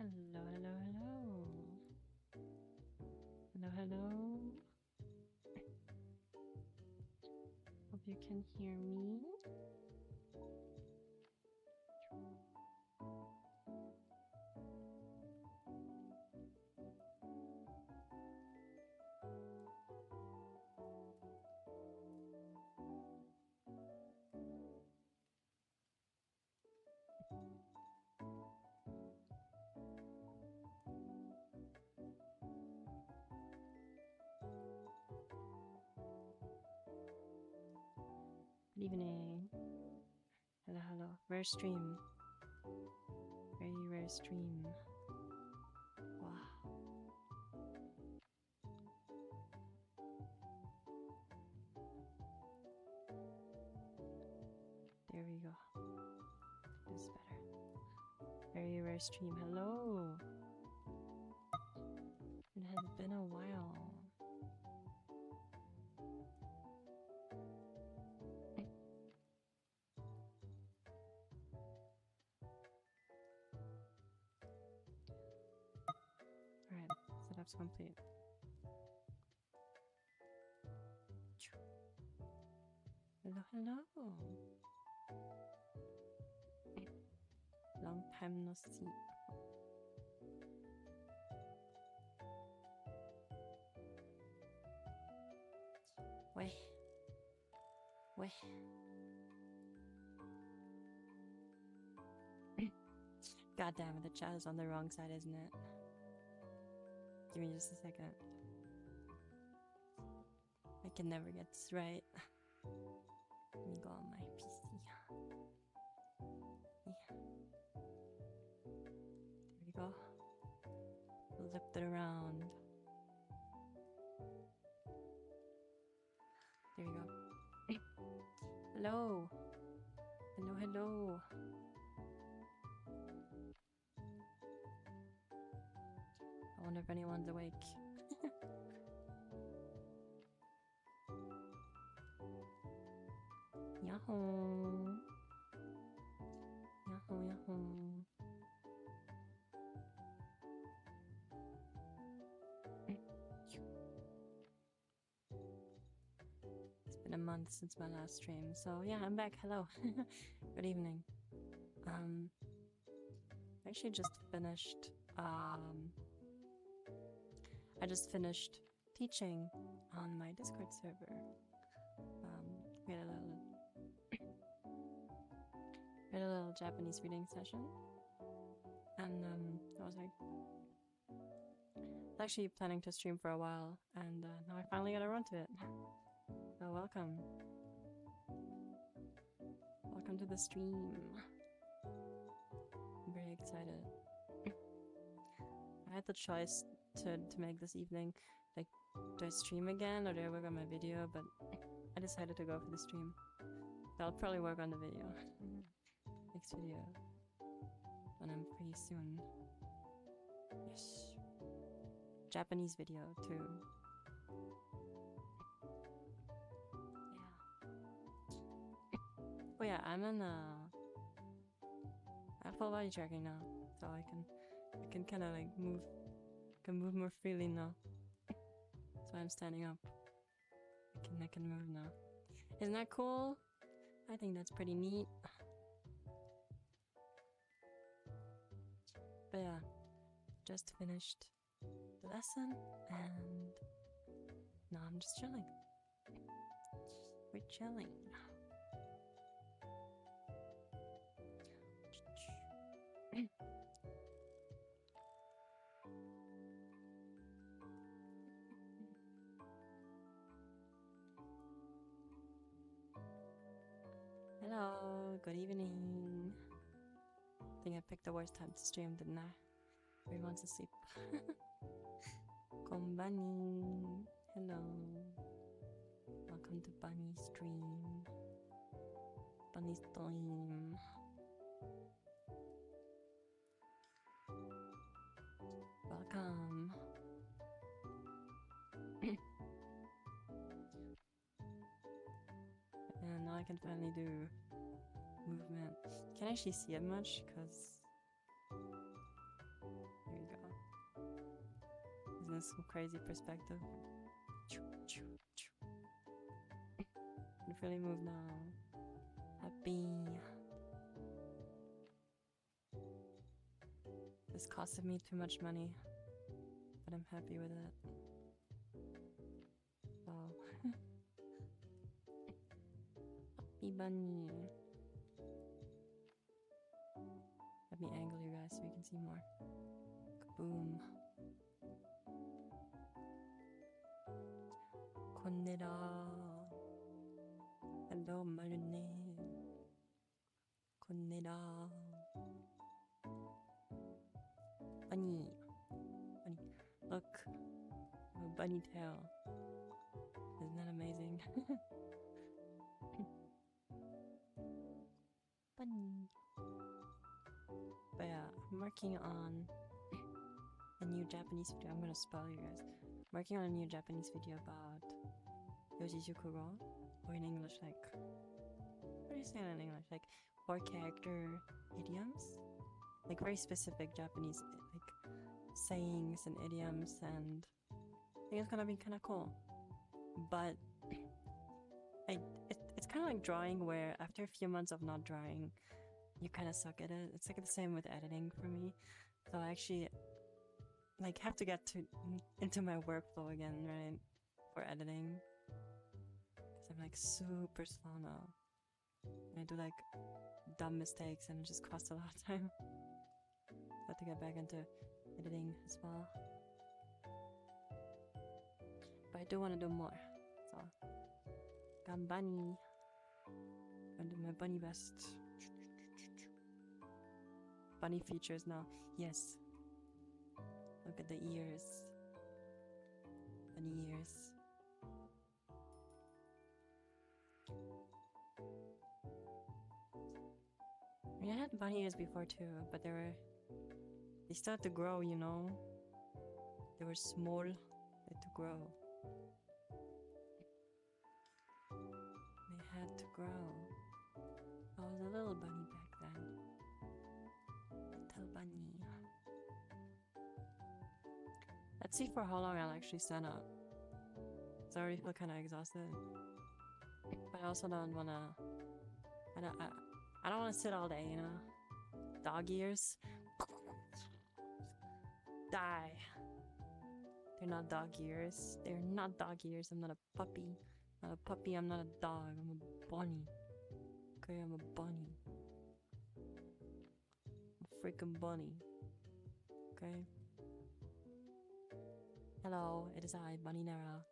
Hello, hello, hello. Hello, hello. Hope you can hear me. Good evening. Hello, hello. Rare stream. Very rare stream. Wow. There we go. This is better. Very rare stream. Hello. It has been a while. Alright, setup's complete. Hello, hello. Long time no see. Wait. God damn it, the chat is on the wrong side, isn't it? Give me just a second. I can never get this right. Let me go on my PC. Yeah. There we go. Flipped it around. There we go. Hello. Hello, hello. I wonder if anyone's awake. Yahoo! Yahoo, yahoo. It's been a month since my last stream, so yeah, I'm back. Hello. Good evening. I actually just finished I just finished teaching on my Discord server. We had a little Japanese reading session, and I was like, actually planning to stream for a while, and now I finally got around to it. So welcome. Welcome to the stream. I'm very excited. I had the choice to make this evening, like, do I stream again or do I work on my video, but I decided to go for the stream. So I'll probably work on the video. Next video. When I'm free soon. Yes. Japanese video too. Yeah. Oh yeah, I'm in I have full body tracking now, so I can kind of like move more freely now. So I'm standing up. I can move now. Isn't that cool? I think that's pretty neat. But yeah, just finished the lesson and now I'm just chilling. We're chilling. Hello, good evening. I think I picked the worst time to stream, didn't I? Everyone's asleep. Konbanni. Hello. Welcome to Bunny stream. Bunny stream. Welcome. And now I can finally do movement. Can't actually see it much because this crazy perspective. Can really move now. Happy. This costed me too much money, but I'm happy with it. Wow. Happy bunny. Let me angle you guys so you can see more. Kaboom. Konnichiwa. Hello, Marune. Konnichiwa. Bunny. Bunny. Look. A bunny tail. Isn't that amazing? Bunny. But yeah, I'm working on a new Japanese video. I'm gonna spoil you guys. I'm working on a new Japanese video about Yojizukugo, or in English, like, what do you say in English? Like 4-character idioms, like very specific Japanese like sayings and idioms, and I think it's gonna be kind of cool. But it's kind of like drawing, where after a few months of not drawing, you kind of suck at it. It's like the same with editing for me. So I actually like have to get into my workflow again, right, for editing. Because I'm like super slow now. And I do like dumb mistakes and it just costs a lot of time. So I have to get back into editing as well. But I do want to do more. So Ganbani. I'm gonna do my bunny best. Bunny features now. Yes. Look at the ears. Bunny ears. I mean, I had bunny ears before too, but they started to grow, you know? They were small, they had to grow. They had to grow. I was a little bunny back then. Little bunny. Let's see for how long I'll actually stand up. Cause I already feel kind of exhausted. But I also don't wanna... I don't wanna sit all day, you know? Dog ears. Die. They're not dog ears. They're not dog ears. I'm not a puppy. I'm not a puppy, I'm not a dog. I'm a bunny. Okay, I'm a bunny. I'm a freaking bunny. Okay? Hello, it is I, Bunny Nara.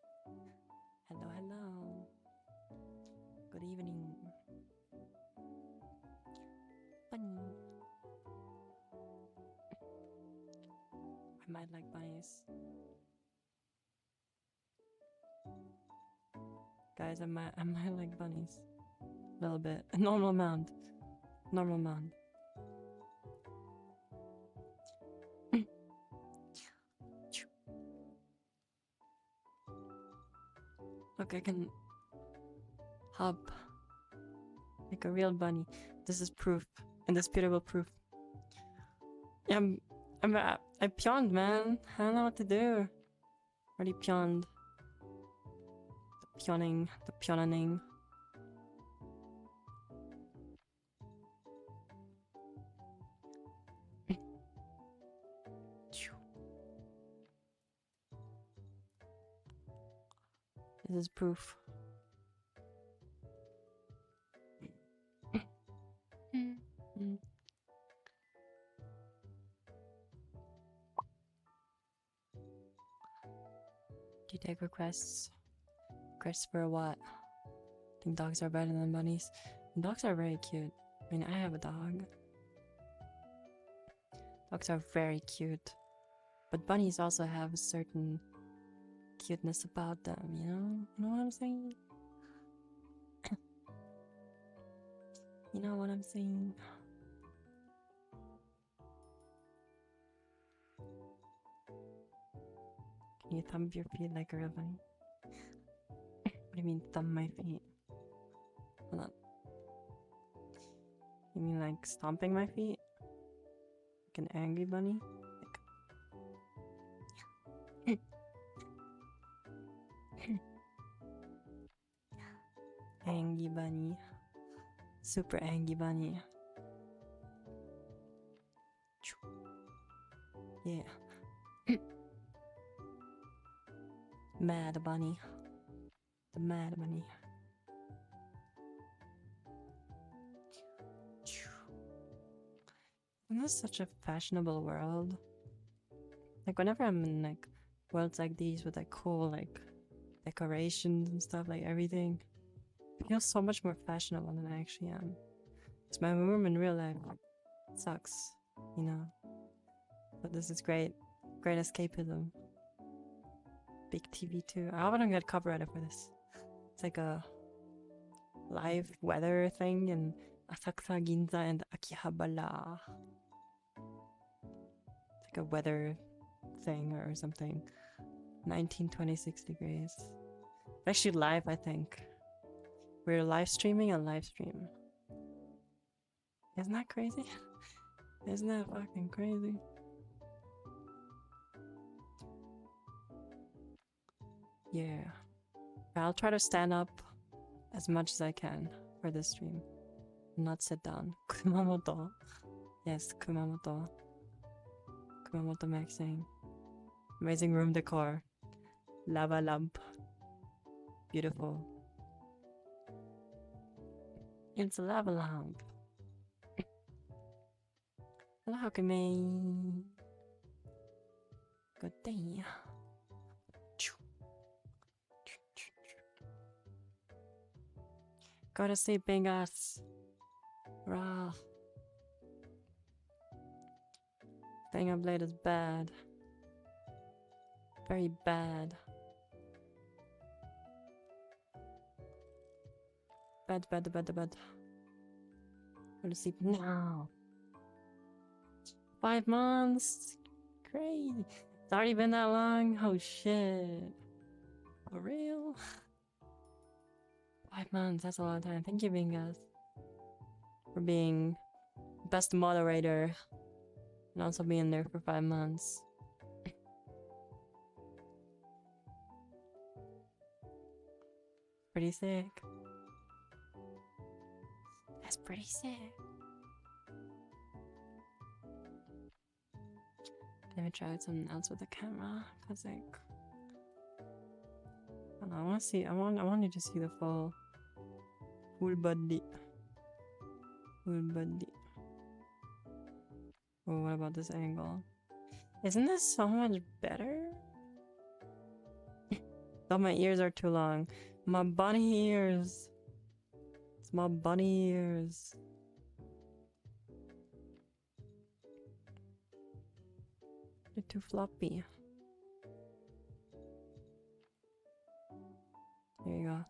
Hello, hello. Good evening. Bunny. I might like bunnies. Guys, I might like bunnies. A little bit. A normal amount. Normal amount. Look, I can hop like a real bunny. This is proof. Indisputable proof. Yeah, I pioned, man. I don't know what to do. Already pioned. The pioning. The pioning. This is proof. Do you take requests? Requests for what? I think dogs are better than bunnies. And dogs are very cute. I mean, I have a dog. Dogs are very cute. But bunnies also have a certain cuteness about them, you know? You know what I'm saying? You know what I'm saying? Can you thumb your feet like a real bunny? What do you mean thumb my feet? Hold on. You mean like stomping my feet? Like an angry bunny? Like... Angry bunny. Super angry bunny. Yeah. Mad bunny. The mad bunny. Isn't this such a fashionable world? Like whenever I'm in like worlds like these with like cool like decorations and stuff, like everything feels so much more fashionable than I actually am. Because my room in real life sucks, you know. But this is great. Great escapism. Big TV too. I hope I don't get copyrighted for this. It's like a live weather thing in Asakusa, Ginza, and Akihabara. It's like a weather thing or something. 1926 degrees. It's actually live, I think. We're live streaming a live stream. Isn't that crazy? Isn't that fucking crazy? Yeah. I'll try to stand up as much as I can for this stream. Not sit down. Kumamoto. Yes, Kumamoto. Kumamoto maxing. Amazing room decor. Lava lamp. Beautiful. It's a lava lamp. Hello, Hakame. Good day. Go to sleep, Bingas. Rah. Staying up late is bad. Very bad. Bad. Go to sleep now. 5 months? Crazy. It's already been that long? Oh shit. For real? 5 months, that's a long time. Thank you, Bingas. For being best moderator. And also being there for 5 months. Pretty sick. That's pretty sick. Let me try something else with the camera, cause like I don't know, I want to see. I want you to see the full body. Full body. Oh, what about this angle? Isn't this so much better? Thought my ears are too long. My bunny ears. It's my bunny ears. They're too floppy. There you go.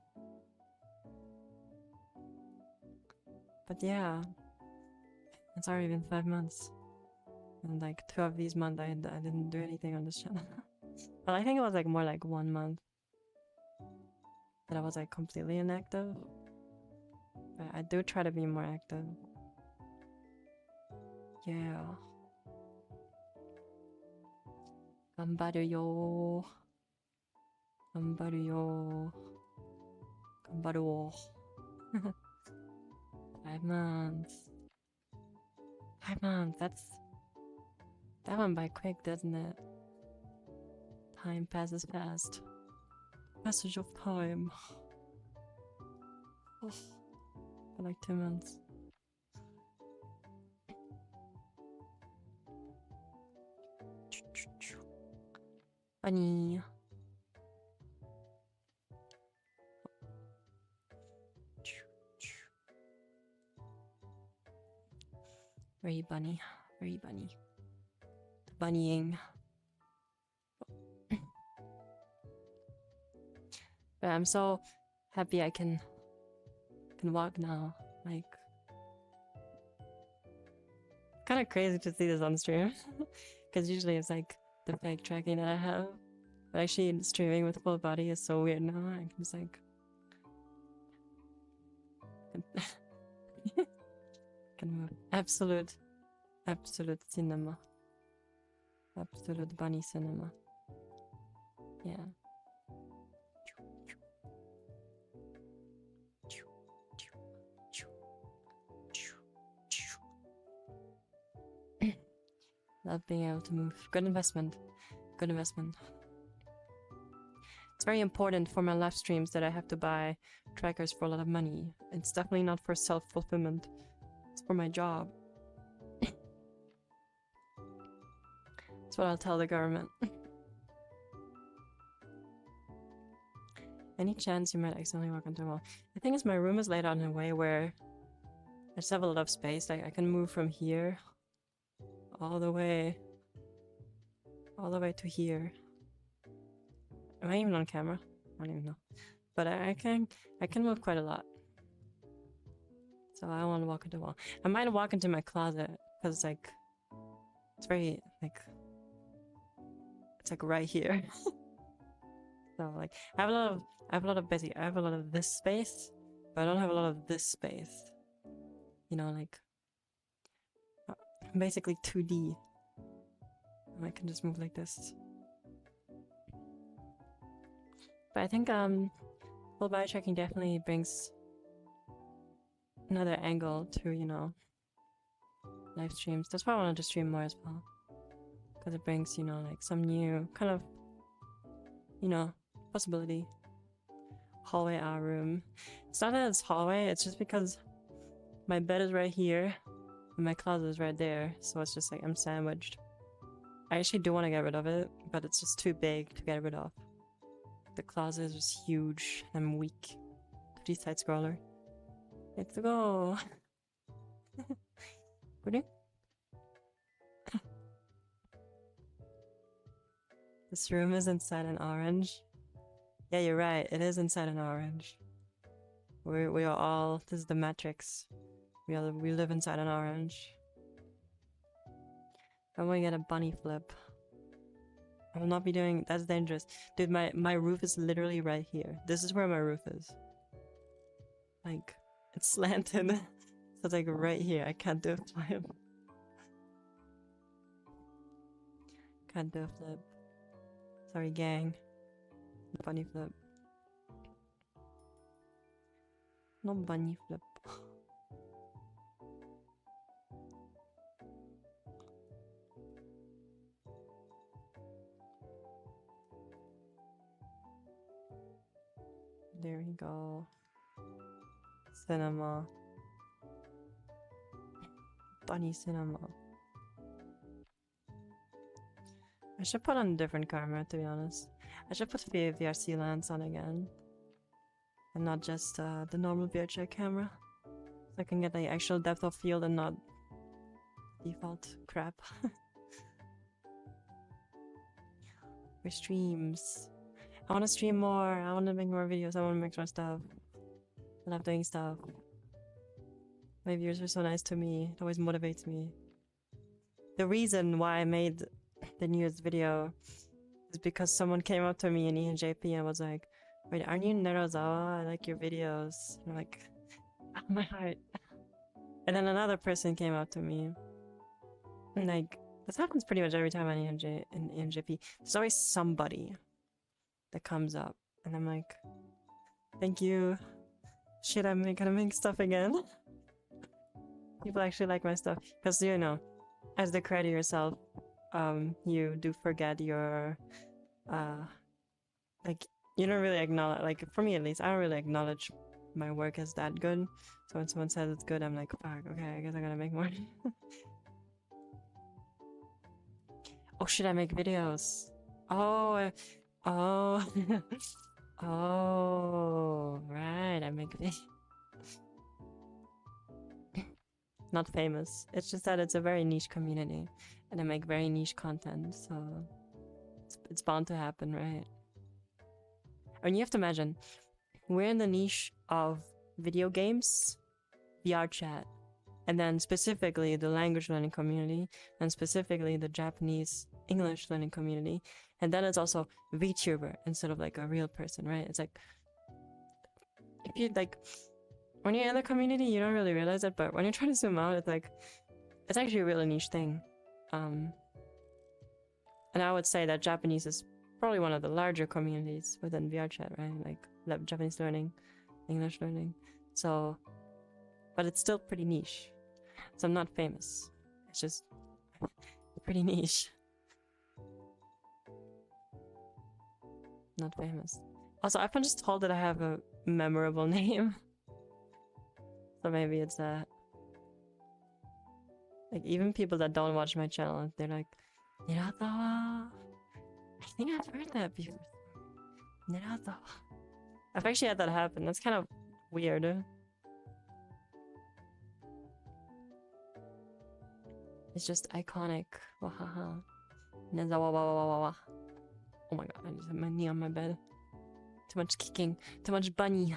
But yeah, it's already been 5 months. And like 2 of these months I didn't do anything on this channel. But I think it was like more like 1 month that I was like completely inactive. But I do try to be more active. Yeah. Gambaru yo. Gambaru yo. Gambaru wo. 5 months. 5 months, that went by quick, doesn't it? Time passes fast. Passage of time. Oh, for like 2 months. Bunny. Very bunny. Very bunny. Bunnying. But I'm so happy I can walk now. Like, kind of crazy to see this on stream, because usually it's like the fake tracking that I have. But actually, streaming with full body is so weird now. I can just like can move. Absolute cinema. Absolute bunny cinema. Yeah. Love being able to move. Good investment. Good investment. It's very important for my live streams that I have to buy trackers for a lot of money. It's definitely not for self-fulfillment. It's for my job. That's what I'll tell the government. Any chance you might accidentally walk into a wall? The thing is, my room is laid out in a way where I just have a lot of space. Like, I can move from here all the way to here. Am I even on camera? I don't even know. But I can move quite a lot. So I don't want to walk into a wall. I might walk into my closet because like it's very like it's like right here. So like I have a lot of this space, but I don't have a lot of this space. You know, like basically 2D. I can just move like this. But I think full body tracking definitely brings another angle to, you know, live streams. That's why I wanted to stream more as well. Because it brings, you know, like some new kind of, you know, possibility. Hallway, our room. It's not that it's hallway, it's just because my bed is right here and my closet is right there. So it's just like I'm sandwiched. I actually do want to get rid of it, but it's just too big to get rid of. The closet is just huge. I'm weak. 3D side scroller. Let's go. This room is inside an orange. Yeah, you're right. It is inside an orange. We are all. This is the Matrix. We live inside an orange. I'm gonna get a bunny flip. I will not be doing. That's dangerous, dude. My roof is literally right here. This is where my roof is. Like it's slanted, so it's like right here. I can't do a flip. Can't do a flip. Sorry, gang. Bunny flip. No bunny flip. There we go. Cinema. Bunny cinema. I should put on a different camera, to be honest. I should put VRC lens on again. And not just the normal VRCheck camera. So I can get the actual depth of field and not default crap. For streams. I want to stream more. I want to make more videos. I want to make more stuff. I love doing stuff. My viewers are so nice to me. It always motivates me. The reason why I made the newest video is because someone came up to me in ENJP and was like, "Wait, aren't you Nerozawa? I like your videos." And I'm like, oh, my heart. And then another person came up to me. And like, this happens pretty much every time in ENJP. There's always somebody that comes up. And I'm like, thank you. Shit, I'm gonna make stuff again. People actually like my stuff. Because, you know, as the creator yourself, you do forget your, like, you don't really acknowledge, like, for me at least, I don't really acknowledge my work as that good. So when someone says it's good, I'm like, fuck, okay, I guess I gotta make more. Oh shit, I make videos. Oh, oh, oh, right, I make videos. Not famous. It's just that it's a very niche community, and I make very niche content, so it's bound to happen, right? I mean, you have to imagine, we're in the niche of video games, VR chat, and then specifically the language learning community, and specifically the Japanese English learning community, and then it's also VTuber instead of like a real person, right? It's like, if you like, when you're in the community, you don't really realize it, but when you're trying to zoom out, it's like, it's actually a really niche thing. And I would say that Japanese is probably one of the larger communities within VR chat, right? Like Japanese learning, English learning. So, but it's still pretty niche. So I'm not famous. It's just, Pretty niche. Not famous. Also, I've been just told that I have a memorable name. So maybe it's that. Like, even people that don't watch my channel, they're like, Neratawa. I think I've heard that before. Neratawa. I've actually had that happen. That's kind of weird. It's just iconic. Wahaha. Nezawa wa wa wa wa. Oh my god, I just had my knee on my bed. Too much kicking. Too much bunny.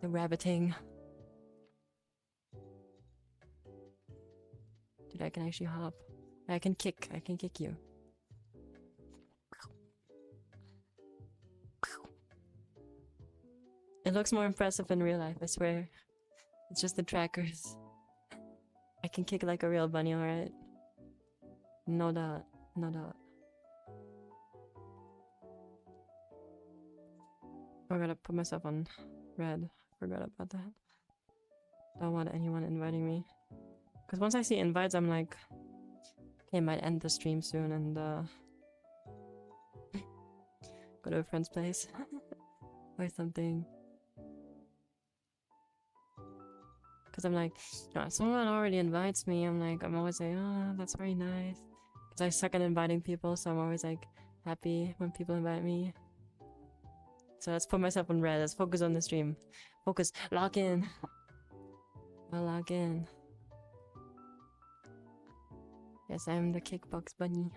The rabbiting. Dude, I can actually hop. I can kick. I can kick you. It looks more impressive in real life, I swear. It's just the trackers. I can kick like a real bunny, alright? No doubt. No doubt. I gotta put myself on red. Forgot about that. Don't want anyone inviting me. Because once I see invites, I'm like, okay, I might end the stream soon and go to a friend's place or something. Because I'm like, no, if someone already invites me, I'm always like, oh, that's very nice. Because I suck at inviting people, so I'm always like happy when people invite me. So let's put myself on red. Let's focus on the stream. Focus. Lock in. I'll log in. Yes, I'm the kickbox bunny.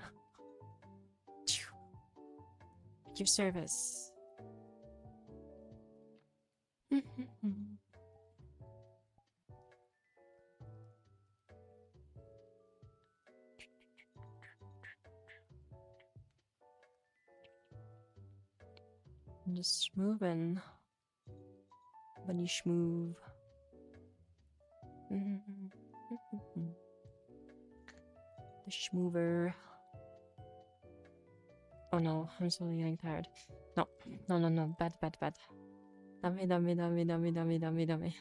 At your service. I'm just moving. Bunny schmoove. The schmoover. Oh no, I'm slowly getting tired. No, no, no, no, bad, bad, bad. Dummy, dummy, dummy, dummy, dummy, dummy, dummy.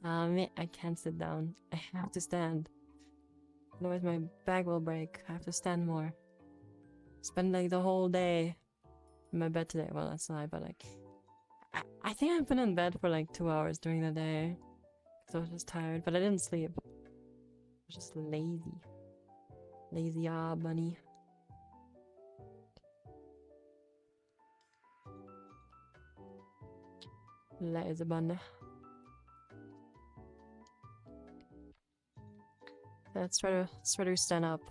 I can't sit down. I have to stand. Otherwise my back will break. I have to stand more. Spend like the whole day in my bed today. Well, that's a lie, but like... I think I've been in bed for like 2 hours during the day. Because I was just tired, but I didn't sleep. I was just lazy. Lazy bunny. Lazy bunny. Let's try to stand up.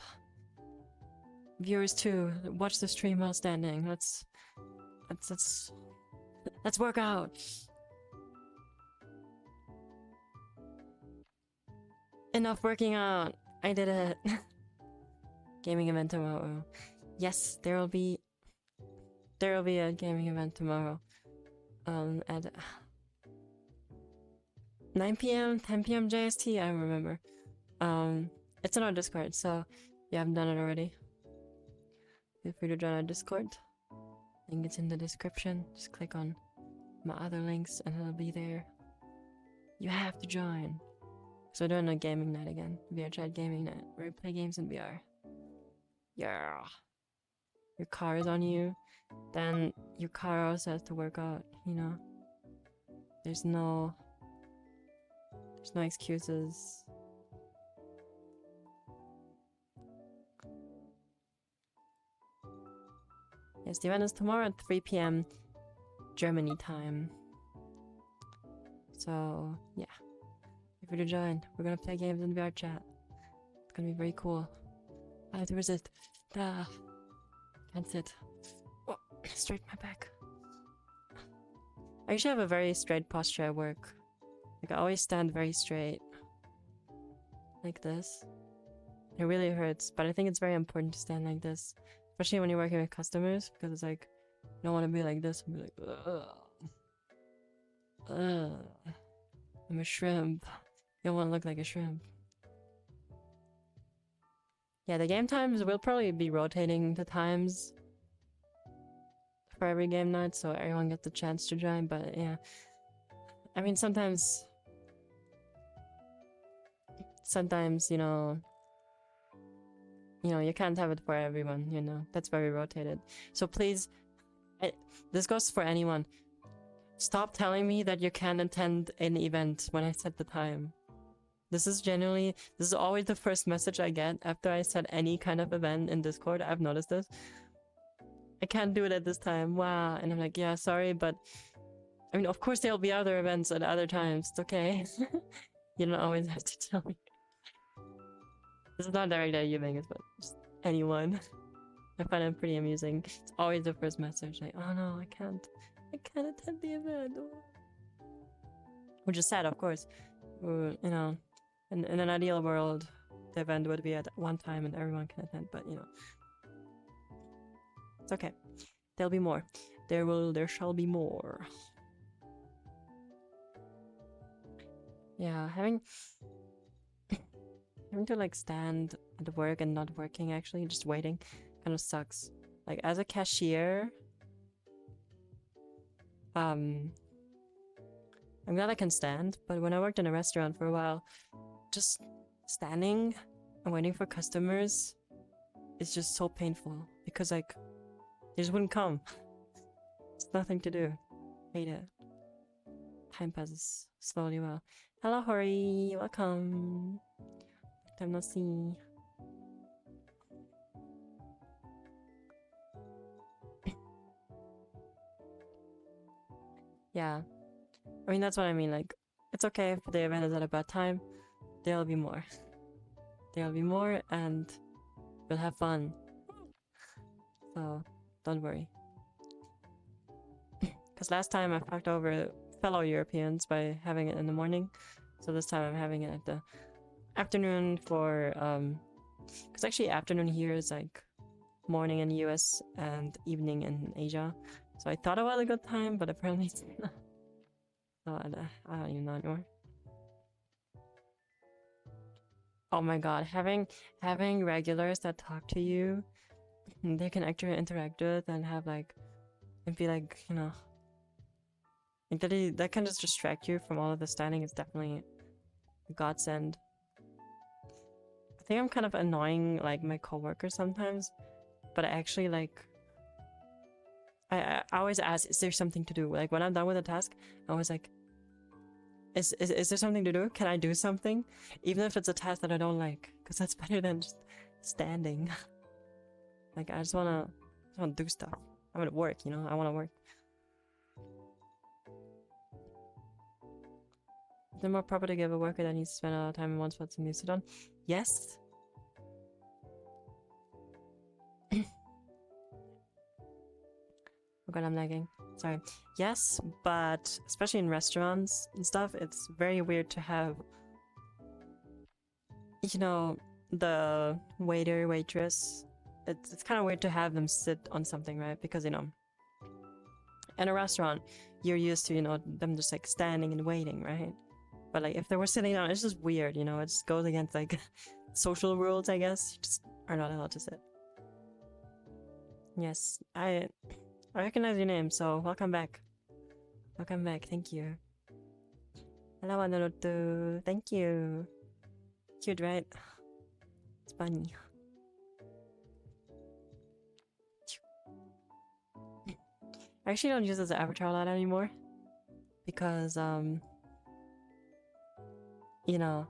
Viewers too, watch the stream while standing. Let's work out. Enough working out. I did it. Gaming event tomorrow. Yes, there will be a gaming event tomorrow. At 9 p.m., 10 p.m. JST, I don't remember. It's on our Discord, so if you haven't done it already, feel free to join our Discord. Link is in the description. Just click on my other links and it'll be there. You have to join. So we're doing a gaming night again. VR chat gaming night, where we play games in VR. Yeah. Your car is on you, then your car also has to work out, you know? There's no excuses. Yes, the event is tomorrow at 3 p.m. Germany time. So, yeah. Feel free to join. We're gonna play games in VR chat. It's gonna be very cool. I have to resist. Can't sit. Oh, straighten my back. I usually have a very straight posture at work. Like, I always stand very straight. Like this. It really hurts, but I think it's very important to stand like this. Especially when you're working with customers, because it's like, you don't want to be like this and be like, ugh. I'm a shrimp. You don't want to look like a shrimp. Yeah, the game times will probably be rotating the times for every game night, so everyone gets the chance to join, but yeah. I mean, sometimes sometimes, you know, you can't have it for everyone, you know. That's very rotated. So please, this goes for anyone. Stop telling me that you can't attend an event when I set the time. This is always the first message I get after I set any kind of event in Discord. I've noticed this. I can't do it at this time. Wow. And I'm like, yeah, sorry, but I mean, of course there'll be other events at other times. It's okay. You don't always have to tell me. This is not directed at you, Vegas, but just anyone. I find it pretty amusing. It's always the first message, like, oh no, I can't attend the event. Which is sad, of course. You know, in an ideal world, the event would be at one time and everyone can attend, but you know. It's okay. There'll be more. There shall be more. Yeah, having to like stand at work and not working, actually just waiting, kind of sucks. Like as a cashier, I'm glad I can stand, but when I worked in a restaurant for a while, just standing and waiting for customers is just so painful because like they just wouldn't come. There's nothing to do. Hate it. Time passes slowly. Well, hello Hori, welcome. Time no see. Yeah, I mean that's what I mean. Like, it's okay if the event is at a bad time. There'll be more. There'll be more, and we'll have fun. So don't worry. Because last time I fucked over fellow Europeans by having it in the morning, so this time I'm having it at the afternoon for because actually afternoon here is like morning in the US and evening in Asia. So I thought it was a good time, but apparently it's not. So I don't even know anymore. Oh my god, having regulars that talk to you, they can actually interact with and have like, and be like, you know, like that can just distract you from all of the standing. Is definitely a godsend. I think I'm kind of annoying like my coworkers sometimes, but I actually like, I always ask, is there something to do? Like when I'm done with a task, I always like, is there something to do? Can I do something? Even if it's a task that I don't like, because that's better than just standing. Like I just wanna do stuff. I wanna work, you know? I wanna work. Is it more proper to give a worker that needs to spend a lot of time in one spot to sit on? Yes. Oh god, I'm lagging. Sorry. Yes, but especially in restaurants and stuff, it's very weird to have, you know, the waiter, waitress. It's kind of weird to have them sit on something, right? Because, you know, in a restaurant, you're used to, you know, them just like standing and waiting, right? But like if they were sitting down, it's just weird, you know? It just goes against like social rules, I guess. You just are not allowed to sit. Yes, I recognize your name, so welcome back. Welcome back, thank you. Hello, Anoroto. Thank you. Cute, right? It's funny. I actually don't use this avatar a lot anymore. Because, you know,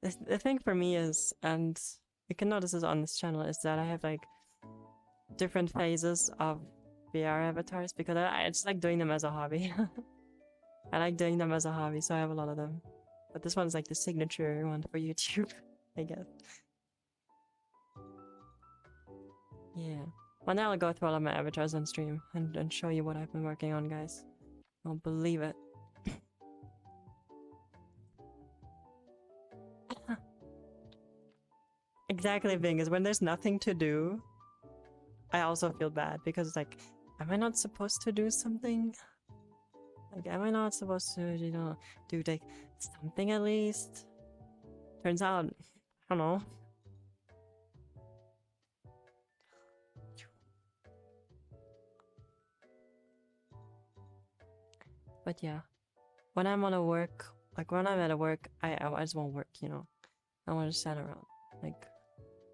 the thing for me is, and you can notice this on this channel, is that I have like different phases of VR avatars because I just like doing them as a hobby. I like doing them as a hobby, so I have a lot of them. But this one's like the signature one for YouTube, I guess. Yeah. Well, now I'll go through all of my avatars on stream and show you what I've been working on, guys. I'll believe it. Exactly, the thing is when there's nothing to do, I also feel bad because it's like, am I not supposed to do something? Like, am I not supposed to, you know, do like something at least? Turns out, I don't know. But yeah, when I'm on a work Like when I'm at work, I just want to work, you know. I want to stand around. Like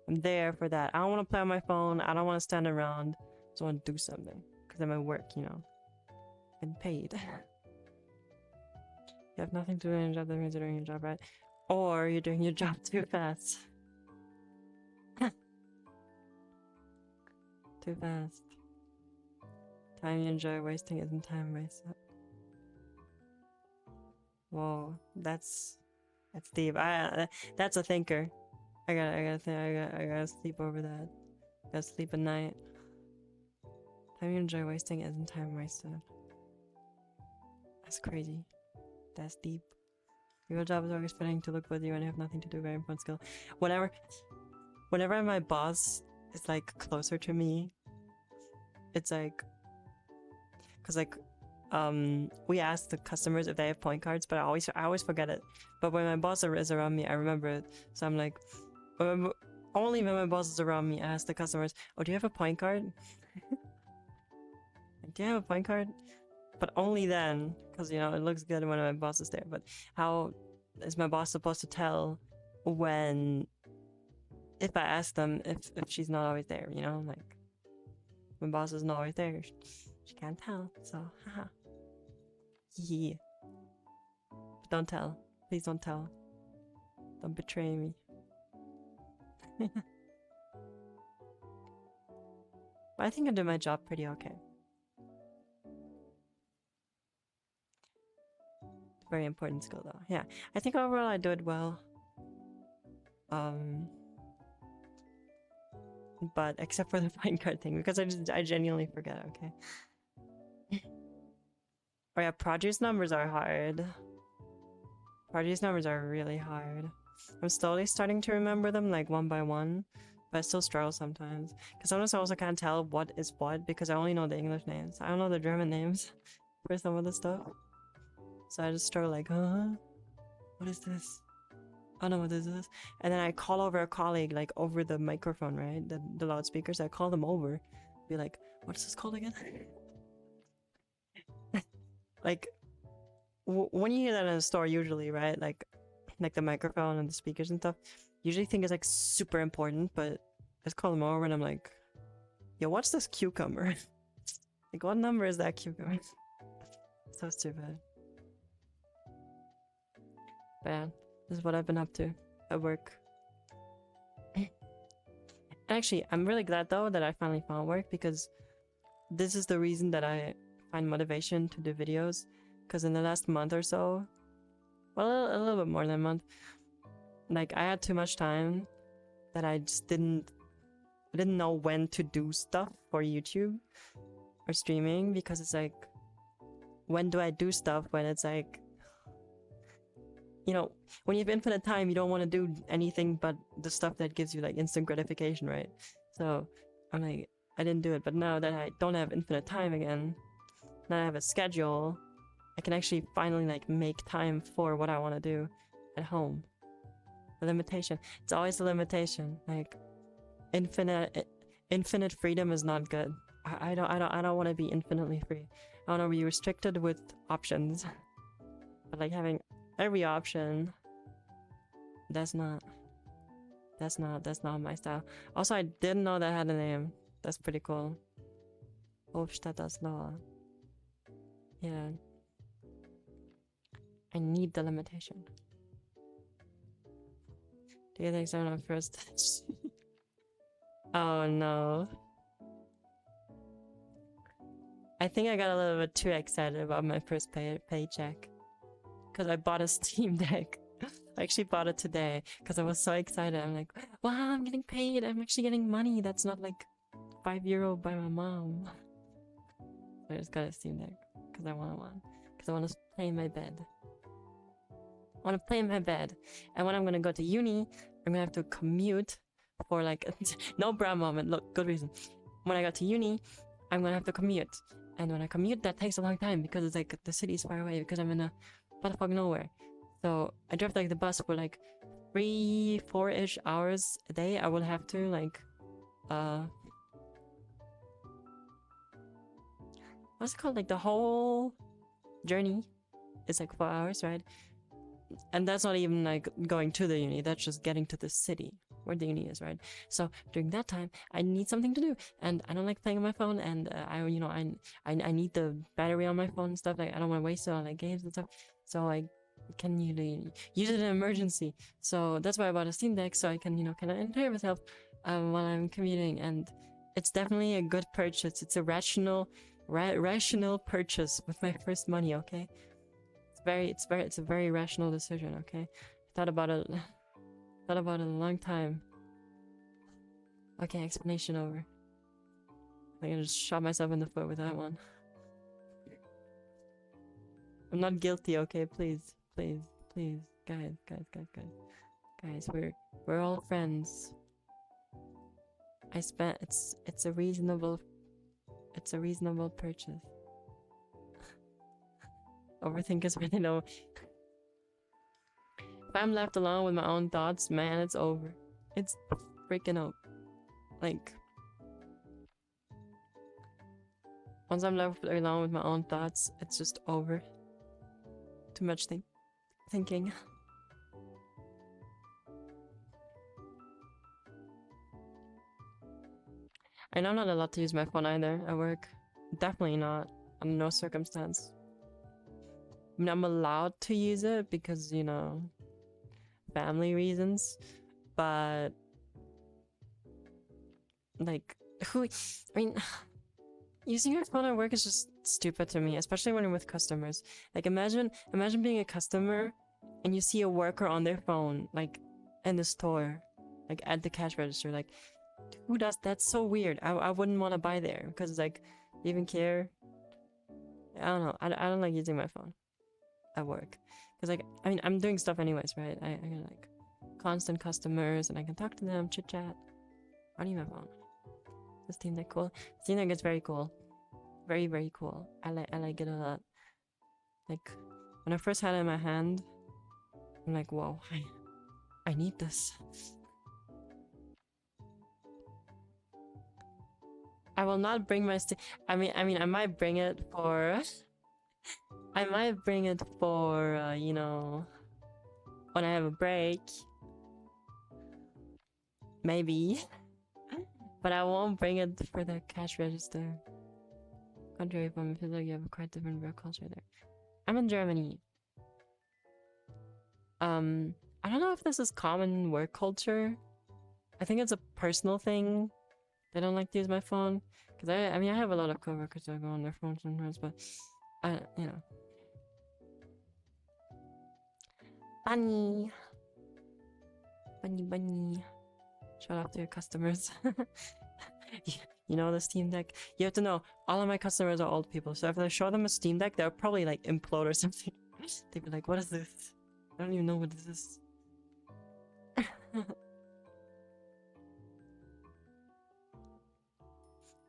I'm there for that. I don't want to play on my phone. I don't want to stand around. I just want to do something because I'm at work, you know. And paid. You have nothing to do in your job. That means you're doing your job right, or you're doing your job too fast. Too fast. Time you enjoy wasting isn't time wasted. Whoa, that's deep. That's a thinker. I gotta sleep over that. Gotta sleep at night. Time you enjoy wasting isn't time wasted. That's crazy. That's deep. Your job is always fitting to look with you and you have nothing to do. Very important skill. Whenever my boss is like closer to me, it's like, cause like, we ask the customers if they have point cards, but I always forget it. But when my boss is around me, I remember it. So I'm like, only when my boss is around me, I ask the customers, "Oh, do you have a point card? Do you have a point card?" But only then, because you know it looks good when my boss is there. But how is my boss supposed to tell when, if I ask them if she's not always there? You know, like my boss is not always there, she can't tell. So haha. Yeah. But don't tell. Please don't tell. Don't betray me. But I think I did my job pretty okay. Very important skill though. Yeah. I think overall I did well. But except for the fine card thing, because I genuinely forget, okay? Oh yeah, produce numbers are hard. Produce numbers are really hard. I'm slowly starting to remember them, like one by one, but I still struggle sometimes. Because sometimes I also can't tell what is what, because I only know the English names. I don't know the German names for some of the stuff. So I just struggle like, huh? What is this? I don't know what this is. And then I call over a colleague, like over the microphone, right? The loudspeakers. I call them over. Be like, what's this called again? Like, when you hear that in a store, usually, right? Like the microphone and the speakers and stuff, usually think it's like super important, but I just call them over and I'm like, yo, what's this cucumber? Like, what number is that cucumber? So stupid. But yeah, this is what I've been up to at work. Actually, I'm really glad though that I finally found work, because this is the reason that I find motivation to do videos. Because in the last month or so, well, a little bit more than a month, like I had too much time that I just didn't know when to do stuff for YouTube or streaming, because it's like, when do I do stuff when it's like, you know, when you have infinite time, you don't want to do anything but the stuff that gives you like instant gratification, right? So I'm like, I didn't do it. But now that I don't have infinite time again, now I have a schedule, I can actually finally like make time for what I want to do at home. The limitation. It's always a limitation. Like infinite freedom is not good. I don't want to be infinitely free. I want to be restricted with options. But like having every option, that's not my style. Also, I didn't know that had a name. That's pretty cool. Hofstadter's Law. Yeah. I need the limitation. Do you think so on first? Oh no. I think I got a little bit too excited about my first paycheck. Because I bought a Steam Deck. I actually bought it today because I was so excited. I'm like, wow, I'm getting paid. I'm actually getting money. That's not like €5 by my mom. So I just got a Steam Deck because I want one. Because I want to play in my bed. I want to play in my bed. And when I'm going to go to uni, I'm going to have to commute for like... no bra moment. Look, good reason. When I got to uni, I'm going to have to commute. And when I commute, that takes a long time because it's like the city's far away because I'm in a motherfucking nowhere. So I drive like the bus for like 3-4-ish hours a day. I will have to like what's it called? Like the whole journey is like 4 hours, right? and that's not even like going to the uni, that's just getting to the city where the uni is, right? So during that time I need something to do, and I don't like playing on my phone, and I need the battery on my phone and stuff. Like I don't want to waste it on like games and stuff, so I can use it in an emergency. So that's why I bought a Steam Deck, so I can kind of entertain myself while I'm commuting. And it's definitely a good purchase. It's a rational purchase with my first money. Okay, it's a very rational decision. Okay, thought about it a long time. Okay, explanation over. I'm gonna just shot myself in the foot with that one. I'm not guilty, okay? Please, guys, we're all friends. It's a reasonable purchase. Overthinkers really know. If I'm left alone with my own thoughts, man, it's over. It's freaking over. Like, once I'm left alone with my own thoughts, it's just over. Too much thinking. I know I'm not allowed to use my phone either at work. Definitely not. Under no circumstance. I mean, I'm allowed to use it because, family reasons. But, like, using your phone at work is just stupid to me, especially when you're with customers. Like, imagine being a customer and you see a worker on their phone, like, in the store, like, at the cash register. Like, who does that? That's so weird. I wouldn't want to buy there because it's like, do you even care? I don't know. I don't like using my phone at work because, like, I mean, I'm doing stuff anyways, right? I got like constant customers and I can talk to them, chit chat. I need my phone. The Steam Deck cool. Steam Deck is very cool. Very, very cool. I like it a lot. Like, when I first had it in my hand, I'm like, whoa, I need this. I will not bring my I mean, I might bring it for... I might bring it for, when I have a break. Maybe. But I won't bring it for the cash register. Contrary from it, feels like you have a quite different work culture there. I'm in Germany. I don't know if this is common work culture. I think it's a personal thing. I don't like to use my phone. Because I mean, I have a lot of coworkers that go on their phone sometimes, but Bunny. Shout out to your customers. You know the Steam Deck? You have to know, all of my customers are old people, so if I show them a Steam Deck, they'll probably like implode or something. They'd be like, what is this? I don't even know what this is.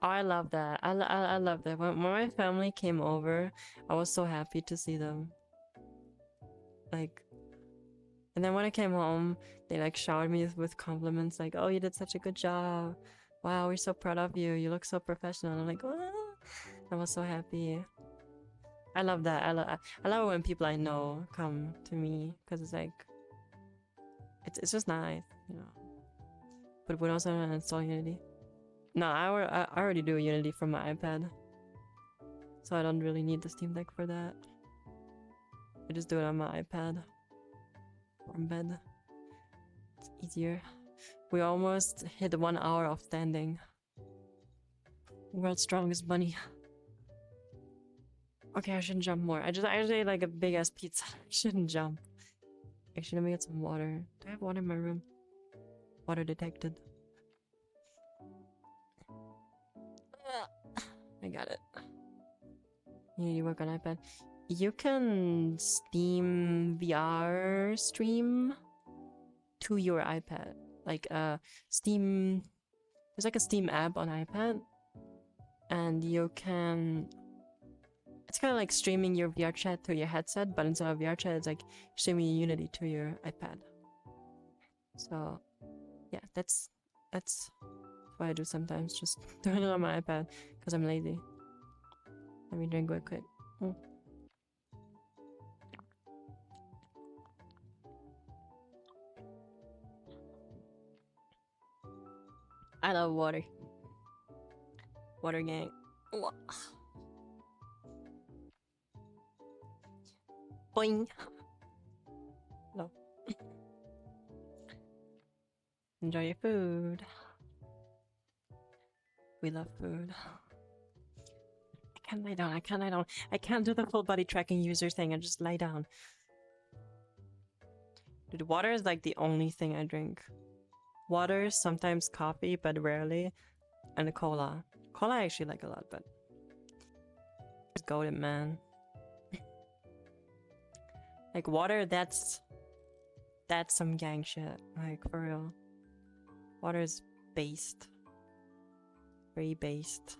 Oh, I love that. I love that. When my family came over, I was so happy to see them. Like, and then when I came home, they like showered me with compliments, like, "Oh, you did such a good job. Wow, we're so proud of you. You look so professional." And I'm like, "Oh," I was so happy. I love that. I love when people I know come to me because it's like, it's just nice, But we also install Unity. No, I already do Unity from my iPad, so I don't really need the Steam Deck for that. I just do it on my iPad from bed. It's easier. We almost hit 1 hour of standing. World's strongest bunny. Okay, I shouldn't jump more. I just ate like a big ass pizza. I shouldn't jump. Actually, let me get some water. Do I have water in my room? Water detected. I got it. You work on iPad. You can Steam VR stream to your iPad. Like Steam, there's like a Steam app on iPad, and you can. It's kind of like streaming your VR chat to your headset, but instead of VR chat, it's like streaming Unity to your iPad. So, yeah, that's what I do sometimes. Just doing it on my iPad because I'm lazy. Let me drink real quick. I love water. Water gang. Boing. No. Enjoy your food. We love food. I can't lie down. I can't lie down. I can't do the full body tracking user thing. I just lie down. Dude, water is like the only thing I drink. Water, sometimes coffee, but rarely. And a cola. Cola I actually like a lot, but it's golden, man. Like water, that's some gang shit. Like for real. Water is based. Very based.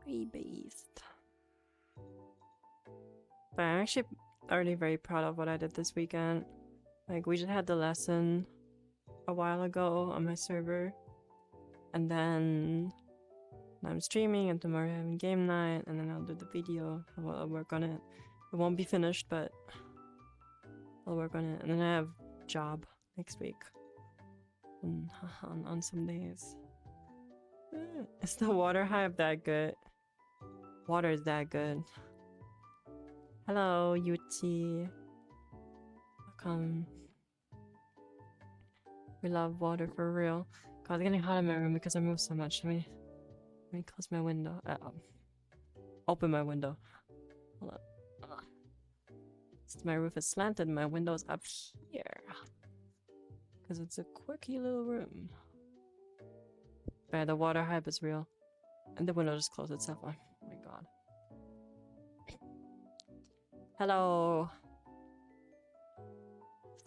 Very based. But I'm actually already very proud of what I did this weekend. Like, we just had the lesson a while ago on my server. And then I'm streaming, and tomorrow I'm having game night, and then I'll do the video. I'll work on it. It won't be finished, but I'll work on it. And then I have job next week. And on some days. Is the water hype that good? Water is that good. Hello, Yuchi. Welcome. We love water for real. God, it's getting hot in my room because I move so much. Let me close my window. Open my window. Hold up. Since my roof is slanted, my window's up here. Because it's a quirky little room. But yeah, the water hype is real. And the window just closed itself. Oh my god. Hello.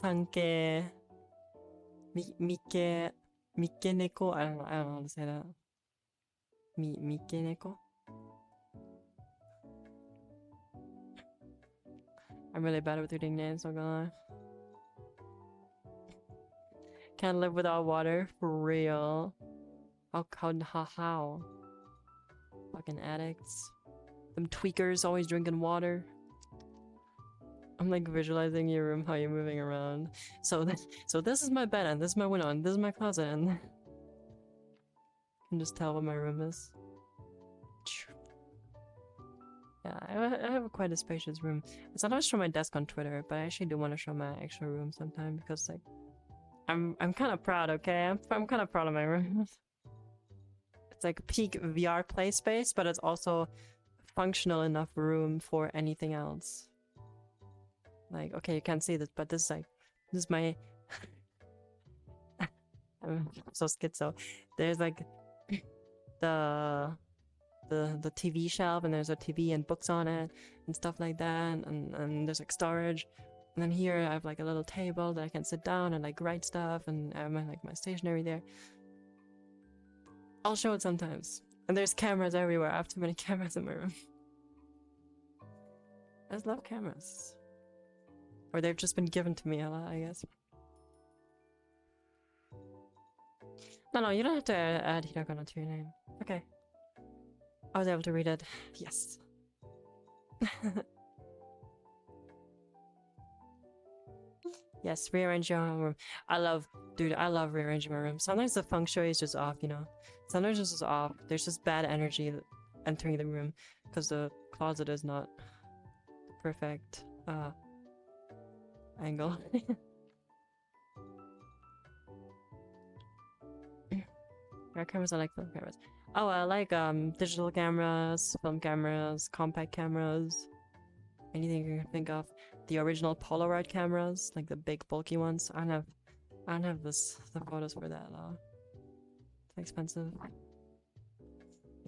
Sanke. Mike neko. I don't know how to say that. Mike neko. I'm really bad with reading names, not gonna lie. Can't live without water, for real. How? Fucking addicts. Them tweakers always drinking water. I'm like visualizing your room, how you're moving around. So this is my bed, and this is my window, and this is my closet, and I can just tell what my room is. Yeah, I have quite a spacious room. It's not always show my desk on Twitter, but I actually do want to show my actual room sometime because like I'm kind of proud. Okay, I'm kind of proud of my room. It's like peak VR play space, but it's also functional enough room for anything else. Like, okay, you can't see this, but this is my I'm so schizo. There's like the TV shelf, and there's a TV and books on it and stuff like that, and there's like storage. And then here I have like a little table that I can sit down and like write stuff, and I have my stationery there. I'll show it sometimes. And there's cameras everywhere. I have too many cameras in my room. I just love cameras. Or they've just been given to me a lot, I guess. No, you don't have to add hiragana to your name. Okay. I was able to read it. Yes. Yes, rearrange your own room. I love rearranging my room. Sometimes the feng shui is just off, you know? Sometimes it's just off. There's just bad energy entering the room because the closet is not the perfect angle. Our cameras, I like film cameras. Oh, I like digital cameras, film cameras, compact cameras, anything you can think of. The original Polaroid cameras, like the big bulky ones. I don't have the photos for that though. It's expensive.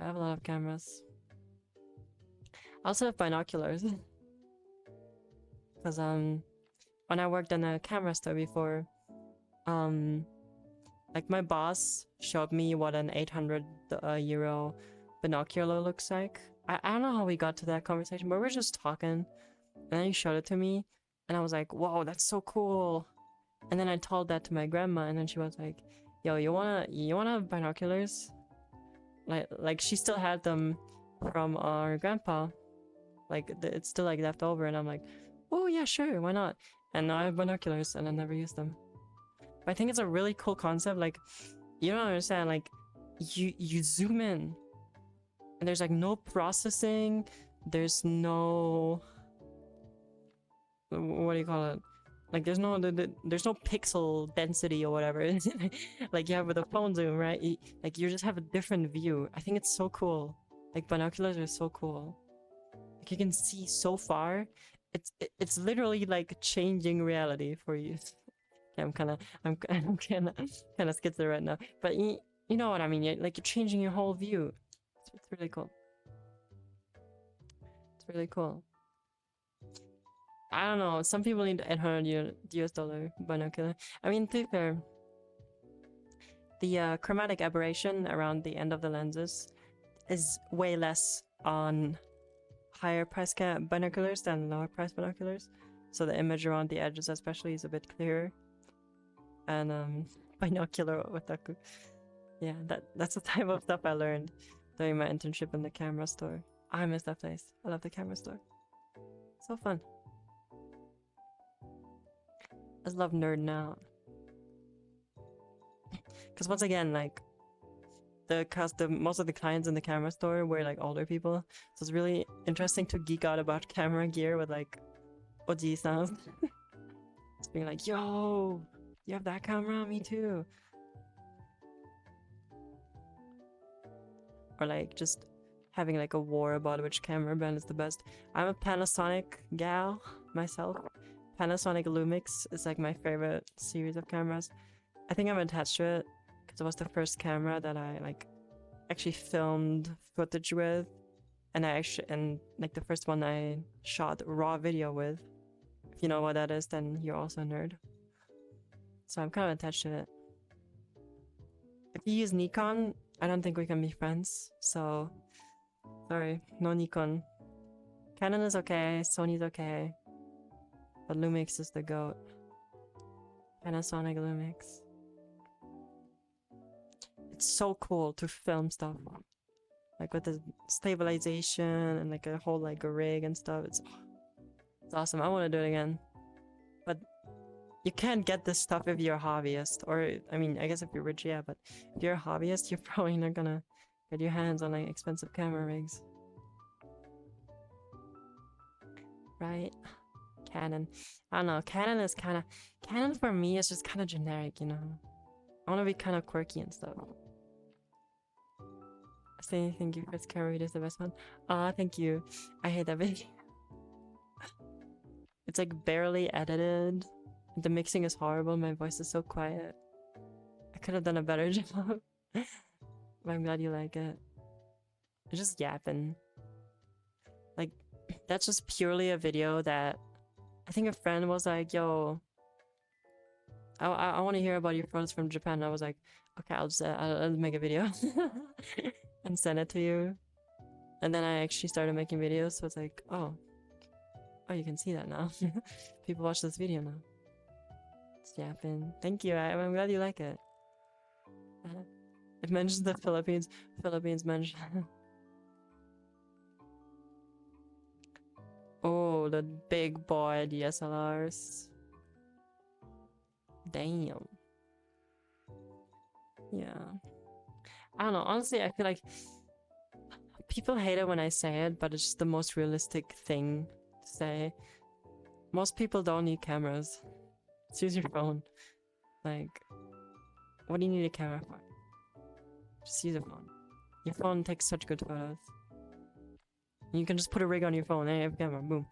I have a lot of cameras. I also have binoculars. Because when I worked in a camera store before, like my boss showed me what an 800 euro binocular looks like. I don't know how we got to that conversation, but we were just talking, and then he showed it to me, and I was like, "Whoa, that's so cool!" And then I told that to my grandma, and then she was like, "Yo, you wanna have binoculars?" Like she still had them from our grandpa, like it's still like left over, and I'm like, "Oh yeah, sure, why not?" And now I have binoculars and I never use them. But I think it's a really cool concept. Like, you don't understand, like, you zoom in and there's like no processing, there's no, what do you call it, like there's no there's no pixel density or whatever. Like you have with a phone zoom, right? Like you just have a different view. I think it's so cool. Like binoculars are so cool. Like you can see so far. It's literally like changing reality for you. Yeah, I'm kind of kind of schizo right now, but you know what I mean. Like you're changing your whole view. It's really cool. It's really cool. I don't know. Some people need $800 binocular. I mean, to be fair, the chromatic aberration around the end of the lenses is way less on higher price binoculars than lower price binoculars. So the image around the edges especially is a bit clearer. And binocular otaku. Yeah, that's the type of stuff I learned during my internship in the camera store. I miss that place. I love the camera store. So fun. I just love nerding out. Because once again, like, most of the clients in the camera store were like older people. So it's really interesting to geek out about camera gear with like oji-sans. Just being like, yo, you have that camera? Me too. Or like just having like a war about which camera brand is the best. I'm a Panasonic gal myself. Panasonic Lumix is like my favorite series of cameras. I think I'm attached to it because it was the first camera that I like actually filmed footage with, and like the first one I shot raw video with. If you know what that is, then you're also a nerd. So I'm kind of attached to it. If you use Nikon, I don't think we can be friends, so sorry, no Nikon. Canon is okay, Sony's okay, but Lumix is the GOAT. Panasonic Lumix. It's so cool to film stuff, like with the stabilization and like a whole like a rig and stuff. It's awesome. I want to do it again, but you can't get this stuff if you're a hobbyist, or I mean, I guess if you're rich, yeah, but if you're a hobbyist, you're probably not gonna get your hands on like expensive camera rigs, right? Canon, I don't know. Canon for me is just kind of generic, you know. I want to be kind of quirky and stuff. Thank you, Chris Carey is the best one. Thank you. I hate that video. It's like barely edited. The mixing is horrible. My voice is so quiet. I could have done a better job. But I'm glad you like it. It's just yapping. Like, that's just purely a video that I think a friend was like, yo, I want to hear about your photos from Japan. And I was like, okay, I'll make a video and send it to you. And then I actually started making videos, so it's like, oh, you can see that now. People watch this video now. It's yapping. Thank you. I'm glad you like it. It mentions the Philippines. Philippines mentioned. Oh, the big boy DSLRs. Damn. Yeah. I don't know. Honestly, I feel like people hate it when I say it, but it's just the most realistic thing to say. Most people don't need cameras. Just use your phone. Like, what do you need a camera for? Just use a phone. Your phone takes such good photos. You can just put a rig on your phone and you have a camera. Boom.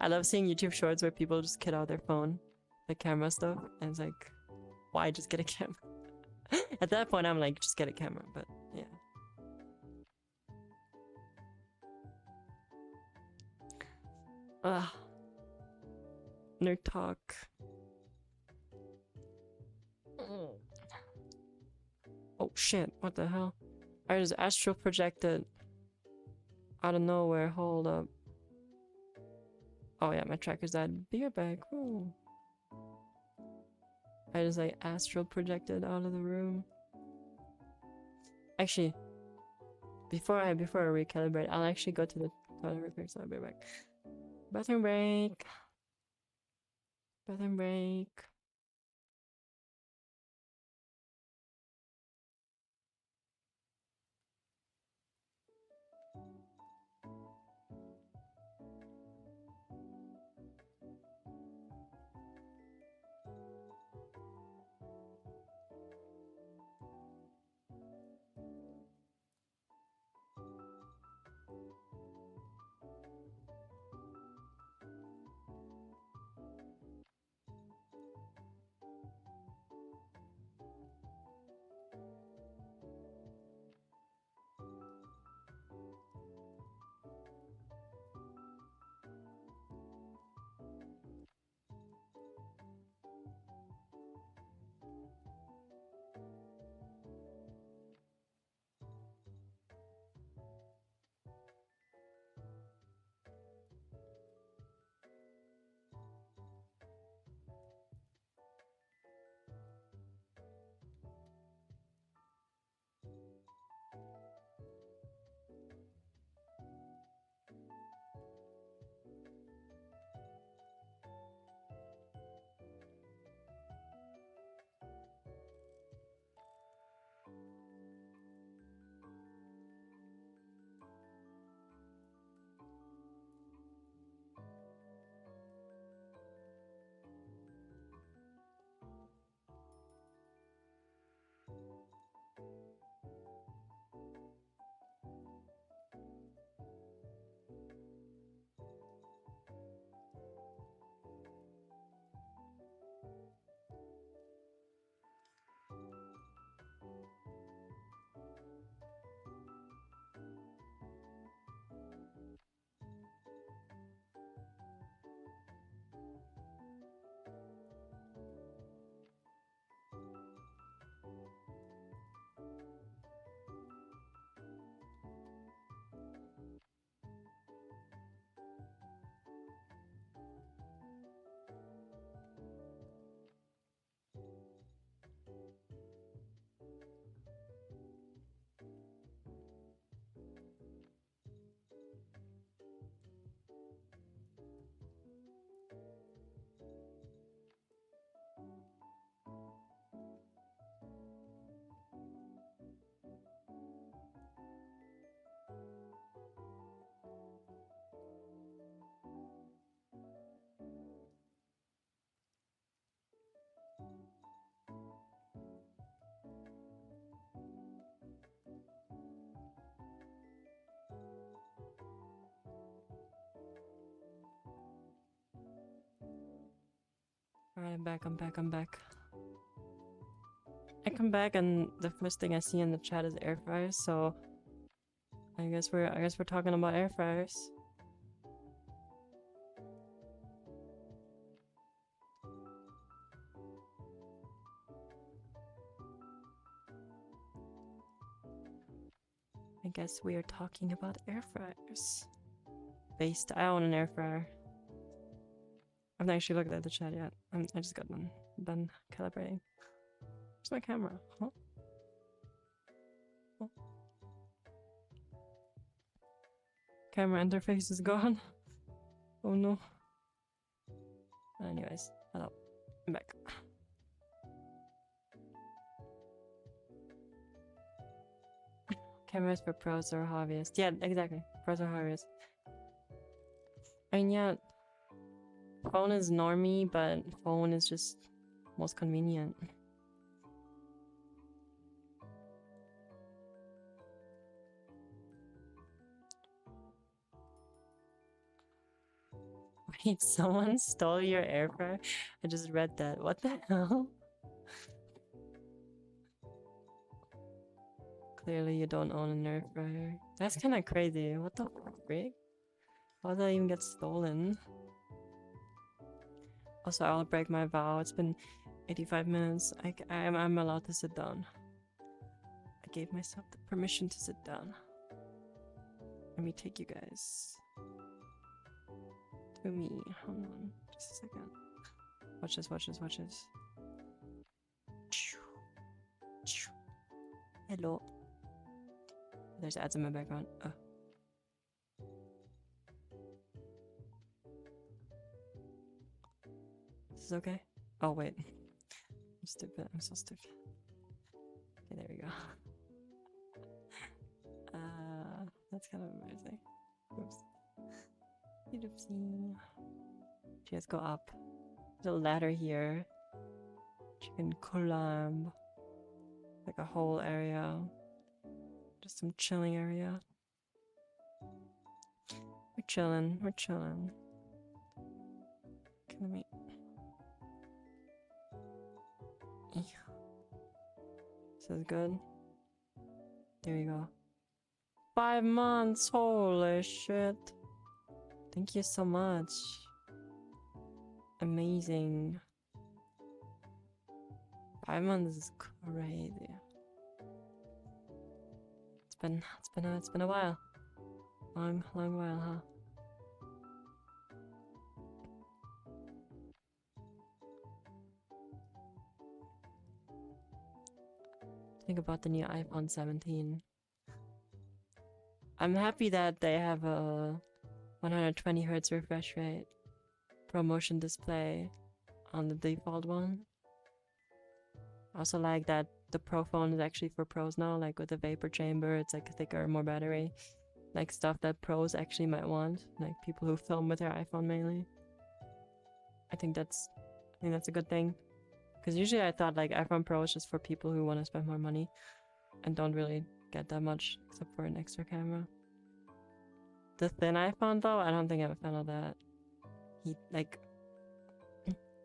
I love seeing YouTube shorts where people just kit out their phone, the camera stuff, and it's like, why just get a camera? At that point, I'm like, just get a camera, but yeah. Ugh. Nerd talk. Oh shit, what the hell? I just astral projected out of nowhere. Hold up. Oh yeah, my tracker's died. Be right back. Ooh. I just like astral projected out of the room. Actually, before I recalibrate, I'll actually go to the toilet real quick, so I'll be back. Bathroom break. Bathroom break. Alright, I'm back. I come back and the first thing I see in the chat is air fryers, so I guess we're talking about air fryers. I guess we are talking about air fryers. Based, I own an air fryer. I've not actually looked at the chat yet. I just got done calibrating. Where's my camera? Huh? Oh. Camera interface is gone. Oh no. Anyways, hello. I'm back. Cameras for pros or hobbyists. Yeah, exactly. Pros or hobbyists. I mean, yeah, phone is normie, but phone is just most convenient. Wait, someone stole your air fryer? I just read that. What the hell? Clearly you don't own an air fryer. That's kind of crazy. What the frick? How did that even get stolen? Also, I'll break my vow. It's been 85 minutes. I'm allowed to sit down. I gave myself the permission to sit down. Let me take you guys to me. Hold on. Just a second. Watch this. Hello. There's ads in my background. this okay? Oh wait. I'm stupid. I'm so stupid. Okay, there we go. That's kind of embarrassing. Oops. Oopsie. Let's go up. There's a ladder here. You can climb. Like a whole area. Just some chilling area. We're chilling. We're chilling. Let me. This is good. There you go. 5 months. Holy shit. Thank you so much. Amazing. 5 months is crazy. It's been a while. Long while, huh? Think about the new iPhone 17. I'm happy that they have a 120 Hz refresh rate ProMotion display on the default one. I also like that the Pro phone is actually for pros now, like with the vapor chamber, it's like thicker, more battery. Like stuff that pros actually might want, like people who film with their iPhone mainly. I think that's a good thing. Because usually I thought like iPhone Pro is just for people who want to spend more money and don't really get that much except for an extra camera. The thin iPhone though, I don't think I'm a fan of that.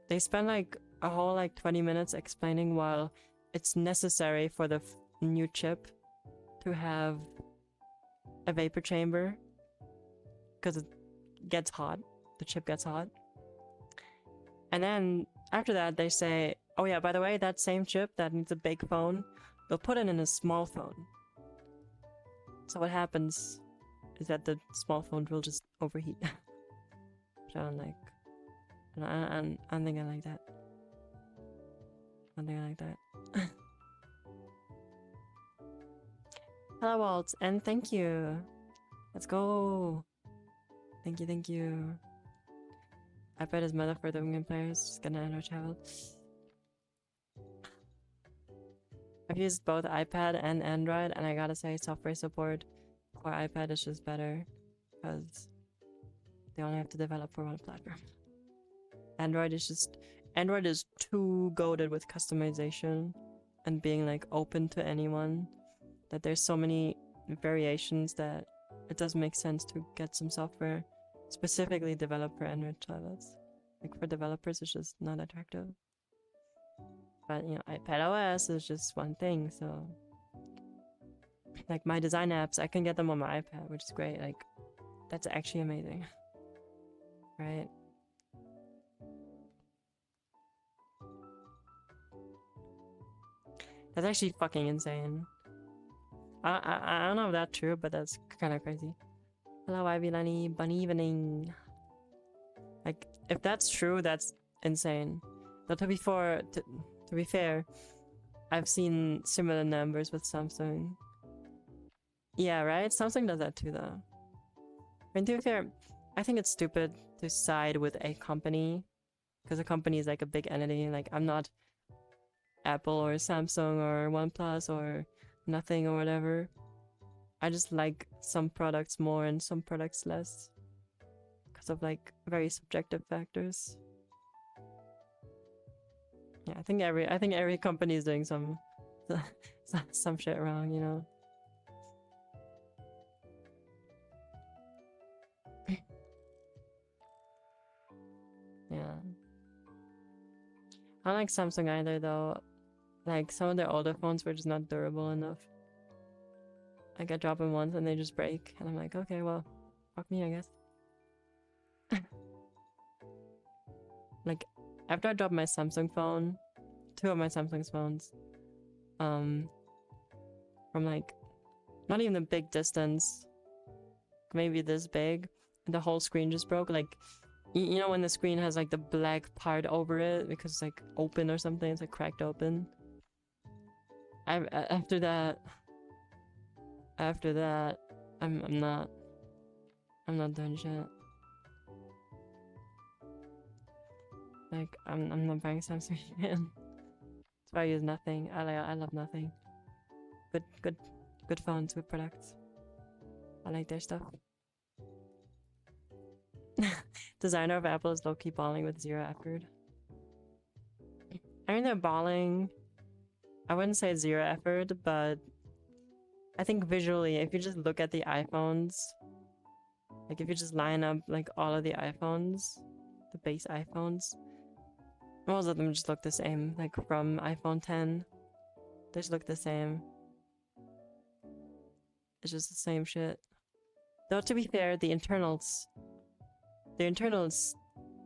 They spend like a whole like 20 minutes explaining why it's necessary for the new chip to have a vapor chamber because it gets hot. The chip gets hot. And then after that they say, oh yeah, by the way, that same chip that needs a big phone, they'll put it in a small phone. So what happens is that the small phone will just overheat. Which I don't like. I don't think I like that. I don't think I like that. Hello, Walt, and thank you. Let's go. Thank you. iPad is meta for the women players. Just gonna Android travel. I've used both iPad and Android, and I gotta say, software support for iPad is just better because they only have to develop for one platform. Android is too goated with customization and being like open to anyone that there's so many variations that it doesn't make sense to get some software specifically developed for Android tablets. Like for developers, it's just not attractive. But you know, iPad OS is just one thing, so like my design apps, I can get them on my iPad, which is great. Like that's actually amazing, right? That's actually fucking insane. I don't know if that's true, but that's kind of crazy. Hello, Ivy Lenny, bunny evening. Like, if that's true, that's insane. But to be fair, I've seen similar numbers with Samsung. Yeah, right? Samsung does that too, though. I mean, to be fair, I think it's stupid to side with a company because a company is like a big entity. Like, I'm not Apple or Samsung or OnePlus or nothing or whatever. I just like some products more and some products less because of like very subjective factors. Yeah, I think every company is doing some shit wrong, you know. Yeah. I don't like Samsung either though. Like some of their older phones were just not durable enough. Like I drop them once and they just break, and I'm like, okay, well, fuck me, I guess. Like after I dropped my Samsung phone, 2 of my Samsung phones, from like not even a big distance, maybe this big, and the whole screen just broke. Like you know when the screen has like the black part over it because it's like open or something, it's like cracked open. After that, I'm not doing shit. Like, I'm not buying Samsung again. That's why I use nothing. I love nothing. Good phones, good products. I like their stuff. Designer of Apple is low-key balling with zero effort. I mean, they're balling. I wouldn't say zero effort, but I think visually, if you just look at the iPhones, like if you just line up like all of the iPhones, the base iPhones, most of them just look the same. Like from iPhone 10, they just look the same. It's just the same shit. Though to be fair, the internals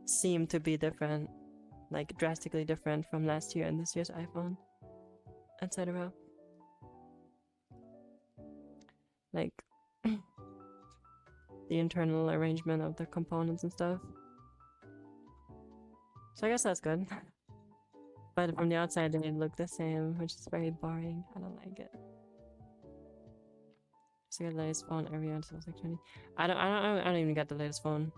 seem to be different, like drastically different from last year and this year's iPhone, etc. Like the internal arrangement of the components and stuff. So I guess that's good. But from the outside they look the same, which is very boring. I don't like it. Just get the latest phone every year until like 20. I don't even get the latest phone.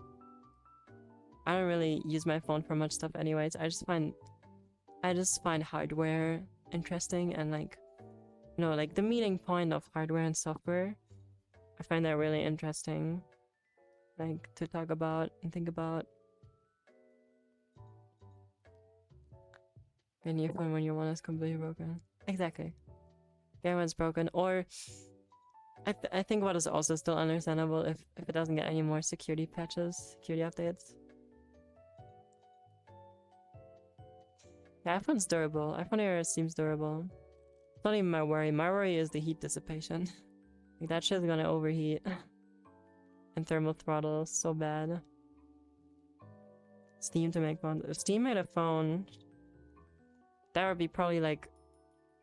I don't really use my phone for much stuff anyways. I just find hardware interesting, and like, you know, like the meeting point of hardware and software. I find that really interesting, like to talk about and think about. Getting your phone when your one is completely broken. Exactly. Your one's broken, or I think what is also still understandable if it doesn't get any more security patches, security updates. The iPhone's durable. iPhone Air seems durable. It's not even my worry. My worry is the heat dissipation. Like that shit's gonna overheat. And thermal throttle so bad. Steam to make phones. If Steam made a phone, that would be probably like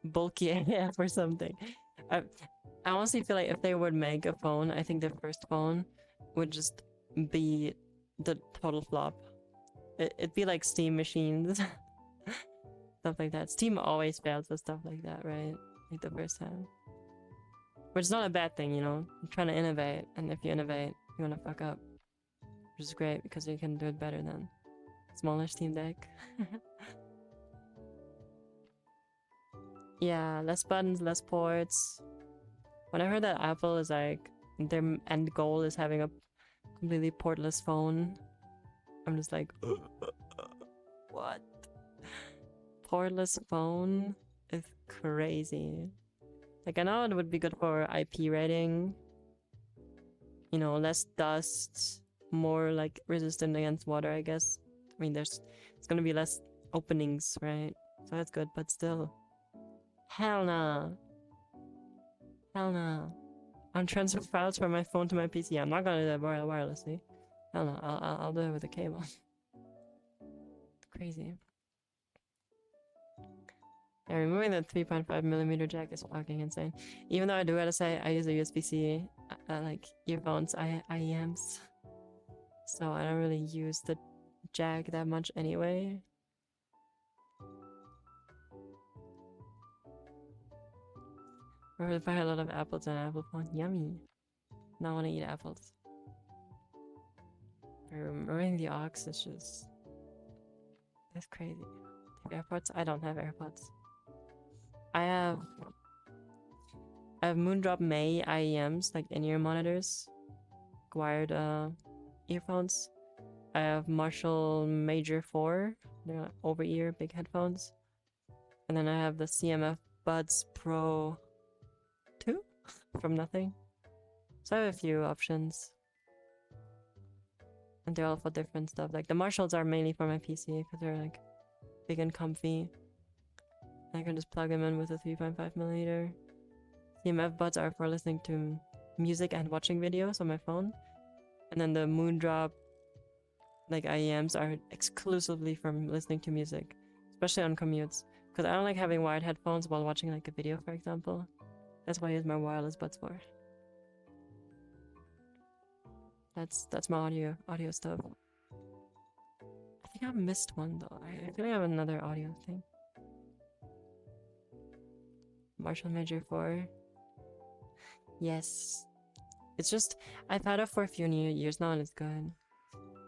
bulky AF or something. I honestly feel like if they would make a phone, I think the first phone would just be the total flop. It'd be like Steam machines. Stuff like that. Steam always fails with stuff like that, right? Like the first time. Which is not a bad thing, you know? You're trying to innovate, and if you innovate, you're gonna fuck up. Which is great, because you can do it better than smaller Steam Deck. Yeah, less buttons, less ports. When I heard that Apple is like, their end goal is having a completely portless phone, I'm just like, what? Portless phone is crazy. Like, I know it would be good for IP rating. You know, less dust, more like resistant against water, I guess. I mean, it's gonna be less openings, right? So that's good, but still. Hell nah. Hell nah. I'm transfer files from my phone to my PC. I'm not gonna do that wirelessly. Hell no, I'll do it with a cable. Crazy. Yeah, removing the 3.5mm jack is fucking insane. Even though I do gotta say, I use a USB-C, like earphones, IEMs. So I don't really use the jack that much anyway. Or if I had a lot of apples on an apple phone, yummy. Now I wanna eat apples. Removing the aux is just... That's crazy. AirPods? I don't have AirPods. I have Moondrop May IEMs, like in-ear monitors, wired earphones. I have Marshall Major 4, they're over-ear big headphones. And then I have the CMF Buds Pro 2 from Nothing. So I have a few options. And they're all for different stuff. Like the Marshalls are mainly for my PC because they're like big and comfy. I can just plug them in with a 3.5mm. CMF buds are for listening to music and watching videos on my phone. And then the Moondrop like IEMs are exclusively from listening to music, especially on commutes. Because I don't like having wired headphones while watching like a video, for example. That's what I use my wireless buds for. That's my audio stuff. I think I missed one though. I feel like I have another audio thing. Marshall Major 4. Yes. It's just, I've had it for a few years now and it's good.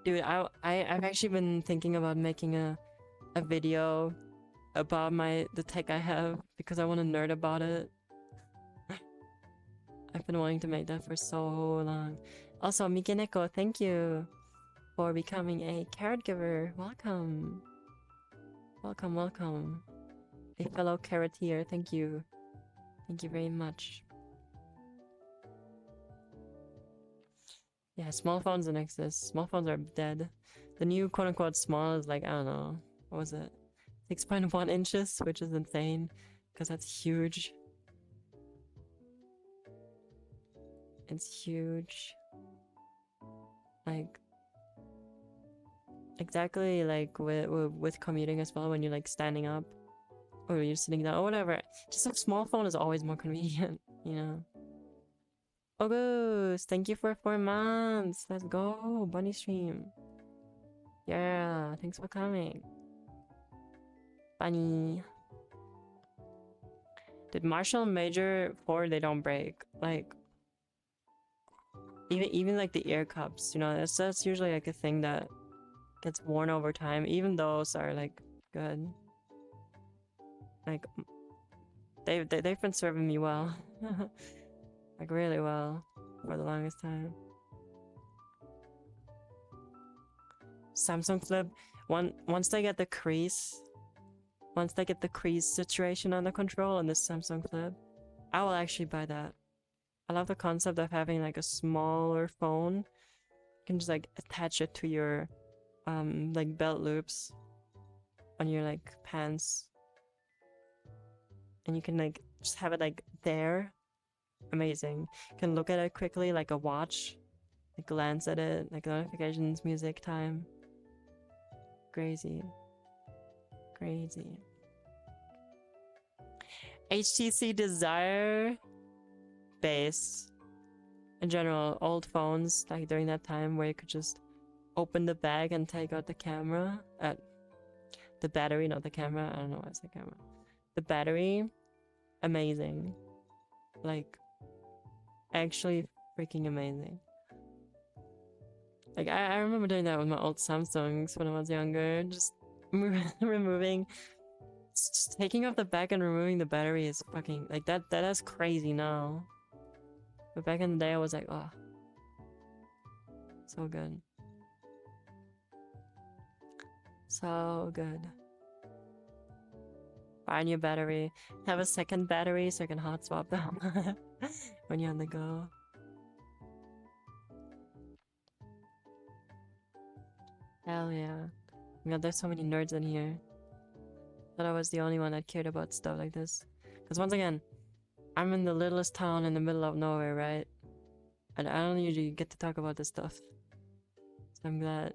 Dude, I've actually been thinking about making a a video about the tech I have because I want to nerd about it. I've been wanting to make that for so long. Also, Mikineko, thank you for becoming a carrot giver. Welcome. Welcome, welcome. A fellow carroteer, thank you. Thank you very much. Yeah, small phones don't exist. Small phones are dead. The new quote-unquote small is like, I don't know, what was it? 6.1 inches, which is insane, because that's huge. It's huge. Like, exactly like with commuting as well, when you're like standing up, or you're sitting down, or whatever. Just a small phone is always more convenient, you know? August, thank you for 4 months. Let's go, bunny stream. Yeah, thanks for coming. Bunny. Did Marshall Major 4, they don't break. Like, even like the ear cups, you know, that's usually like a thing that gets worn over time. Even those are like good. Like, they've been serving me well. Like really well for the longest time. Samsung Flip, once they get the crease situation under control on this Samsung Flip, I will actually buy that. I love the concept of having like a smaller phone. You can just like attach it to your like belt loops on your like pants, and you can like just have it like there. Amazing. You can look at it quickly like a watch, like glance at it, like notifications, music, time. Crazy. Crazy. HTC Desire base. In general, old phones, like during that time where you could just open the bag and take out the camera. The battery, not the camera. I don't know why it's the camera. The battery, amazing. Like, actually freaking amazing. Like, I remember doing that with my old Samsungs when I was younger. Just removing... Just taking off the back and removing the battery is fucking... Like, that is crazy now. But back in the day, I was like, oh. So good. So good. Buy a new battery. Have a second battery so I can hot swap them when you're on the go. Hell yeah. Oh God, there's so many nerds in here. Thought I was the only one that cared about stuff like this. Because once again, I'm in the littlest town in the middle of nowhere, right? And I don't usually get to talk about this stuff. So I'm glad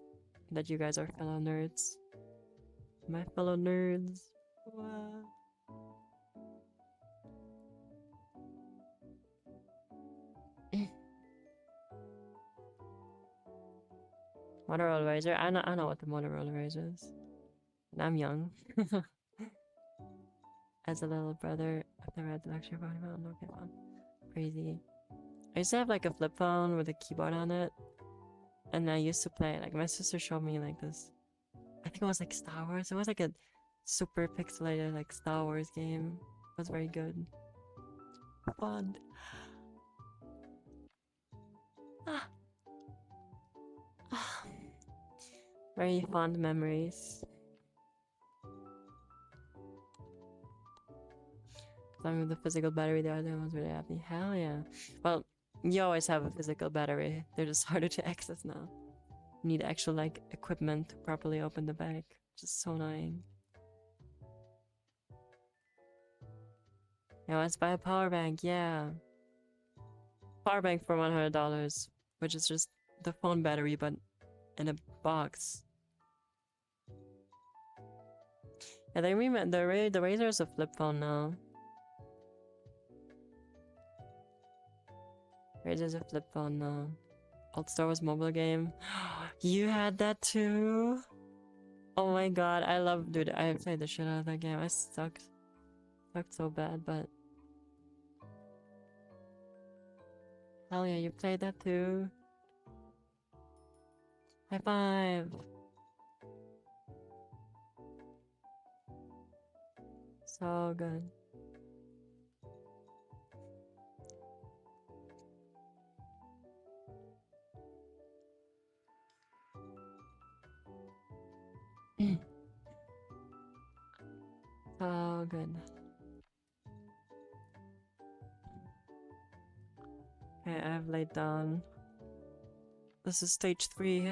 that you guys are fellow nerds. My fellow nerds. Wow. Motorola Razr? I know what the Motorola Razr is. And I'm young. As a little brother, I've never had the luxury of owning my own Nokia phone. Crazy. I used to have like a flip phone with a keyboard on it. And I used to play, like my sister showed me like this. I think it was like Star Wars. It was like a super pixelated like Star Wars game. It was very good. Fun. Ah. Ah. Very fond memories. Some with the physical battery, the other ones really happy. Hell yeah. Well, you always have a physical battery. They're just harder to access now. You need actual like equipment to properly open the bag. Just so annoying. Yeah, let's buy a power bank, yeah. Power bank for $100, which is just the phone battery, but in a box. Yeah, they remade the Razr is a flip phone now. Razr's a flip phone now. Old Star Wars mobile game. You had that too? Oh my god, I love, dude, I played the shit out of that game. I sucked. Sucked so bad, but... Hell yeah, you played that too? High five! So good. So good. Okay, I've laid down. This is stage 3.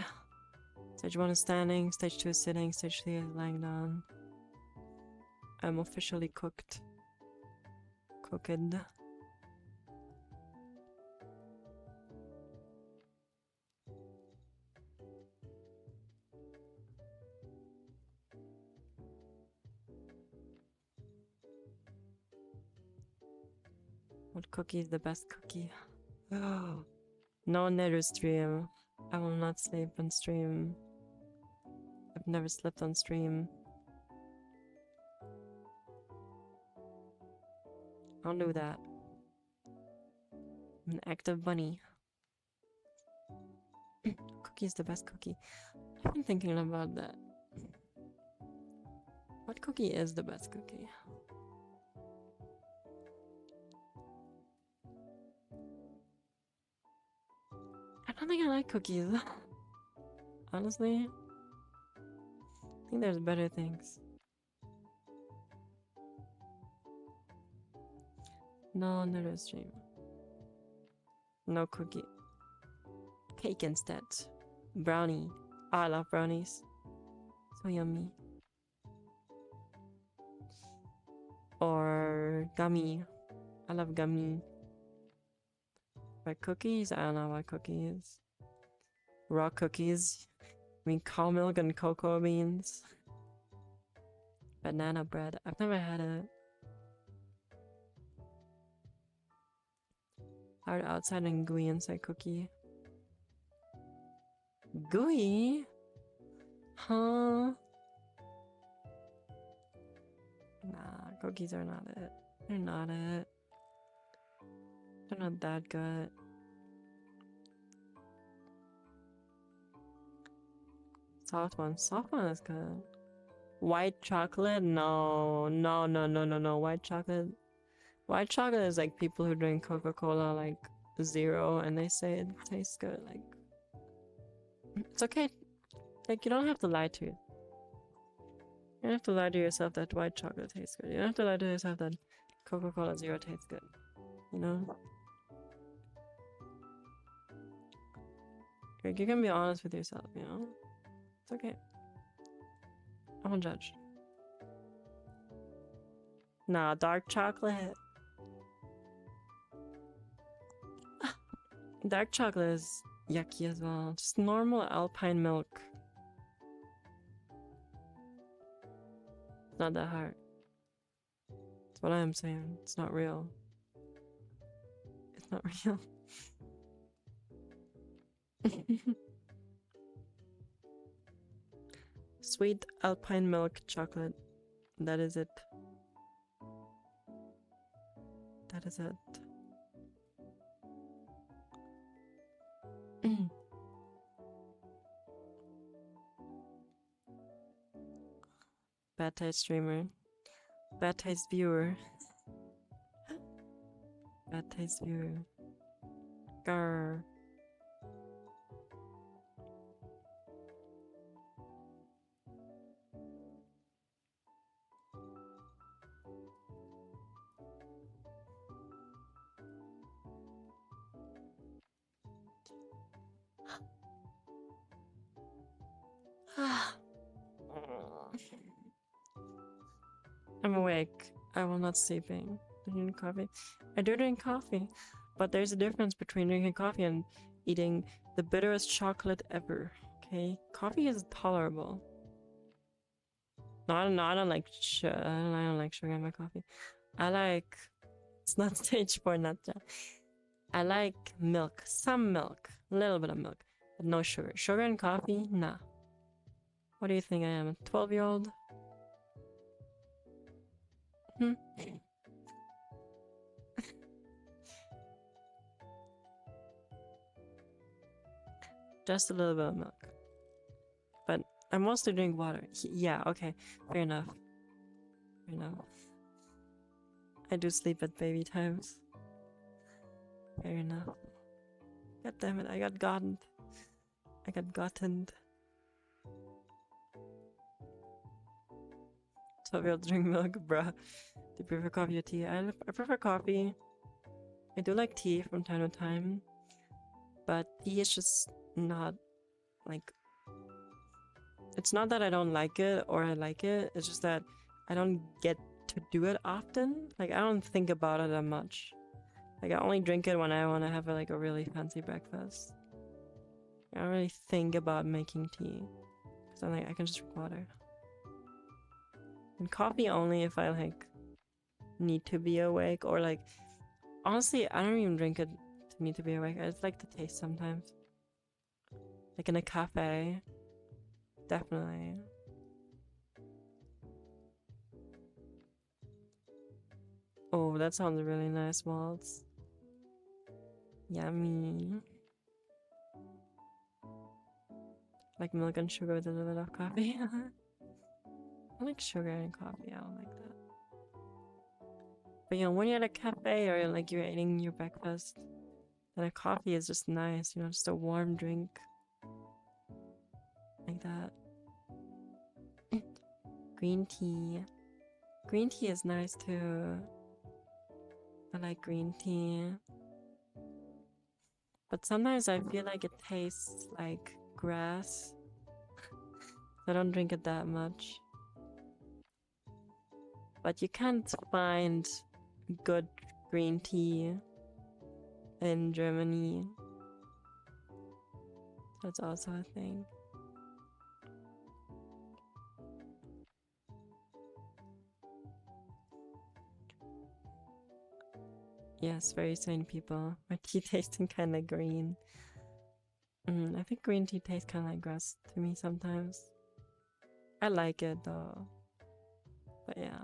Stage 1 is standing, stage 2 is sitting, stage 3 is lying down. I'm officially cooked. Cooked. What cookie is the best cookie? No nether stream. I will not sleep on stream. I've never slept on stream. I'll do that. I'm an active bunny. Cookie is the best cookie. I've been thinking about that. What cookie is the best cookie? I don't think I like cookies. Honestly, I think there's better things. No, nether stream. No cookie. Cake instead. Brownie. Oh, I love brownies. So yummy. Or gummy. I love gummy. But cookies? I don't know what cookies. Raw cookies. I mean cow milk and cocoa beans. Banana bread. I've never had it. Hard outside and gooey inside cookie. Gooey? Huh? Nah, cookies are not it. They're not it. They're not that good. Soft one. Soft one is good. White chocolate? No. No, no, no, no, no. White chocolate. White chocolate is like people who drink Coca-Cola like zero and they say it tastes good. Like, it's okay. Like, you don't have to lie to it. You don't have to lie to yourself that white chocolate tastes good. You don't have to lie to yourself that Coca-Cola Zero tastes good. You know? Like, you can be honest with yourself, you know? It's okay. I won't judge. Nah, dark chocolate. Dark chocolate is yucky as well. Just normal alpine milk. It's not that hard. That's what I'm saying. It's not real. It's not real. Sweet alpine milk chocolate. That is it. That is it. Bad taste streamer. Bad taste viewer. Bad taste viewer. Grr. I'm awake. I will not sleeping. Drinking coffee. I do drink coffee, but there's a difference between drinking coffee and eating the bitterest chocolate ever. Okay, coffee is tolerable. No, I don't know. I don't like I don't like sugar in my coffee. I like. It's not stage 4 matcha. I like milk, some milk, a little bit of milk, but no sugar. Sugar in coffee? Nah. What do you think I am? A 12-year-old? Hmm. Just a little bit of milk. But I mostly drink water. Yeah, okay. Fair enough. Fair enough. I do sleep at baby times. Fair enough. God damn it, I got gotten. So we'll drink milk, bruh. Do you prefer coffee or tea? I prefer coffee. I do like tea from time to time. But tea is just not, like... It's not that I don't like it or I like it. It's just that I don't get to do it often. Like, I don't think about it that much. Like, I only drink it when I want to have a really fancy breakfast. I don't really think about making tea. Because I'm like, I can just drink water. And coffee only if I, like, need to be awake. Or, like, honestly, I don't even drink it to need to be awake. I just like the taste sometimes. Like in a cafe. Definitely. Oh, that sounds really nice, Waltz. Yummy. Like milk and sugar with a little bit of coffee. I like sugar in coffee, I don't like that. But you know, when you're at a cafe or like you're eating your breakfast, then a coffee is just nice, you know, just a warm drink. Like that. Green tea. Green tea is nice too. I like green tea. But sometimes I feel like it tastes like grass. I don't drink it that much. But you can't find good green tea in Germany. That's also a thing. Yes, very sane people. My tea tasting kind of green. I think green tea tastes kind of like grass to me sometimes. I like it though. But yeah.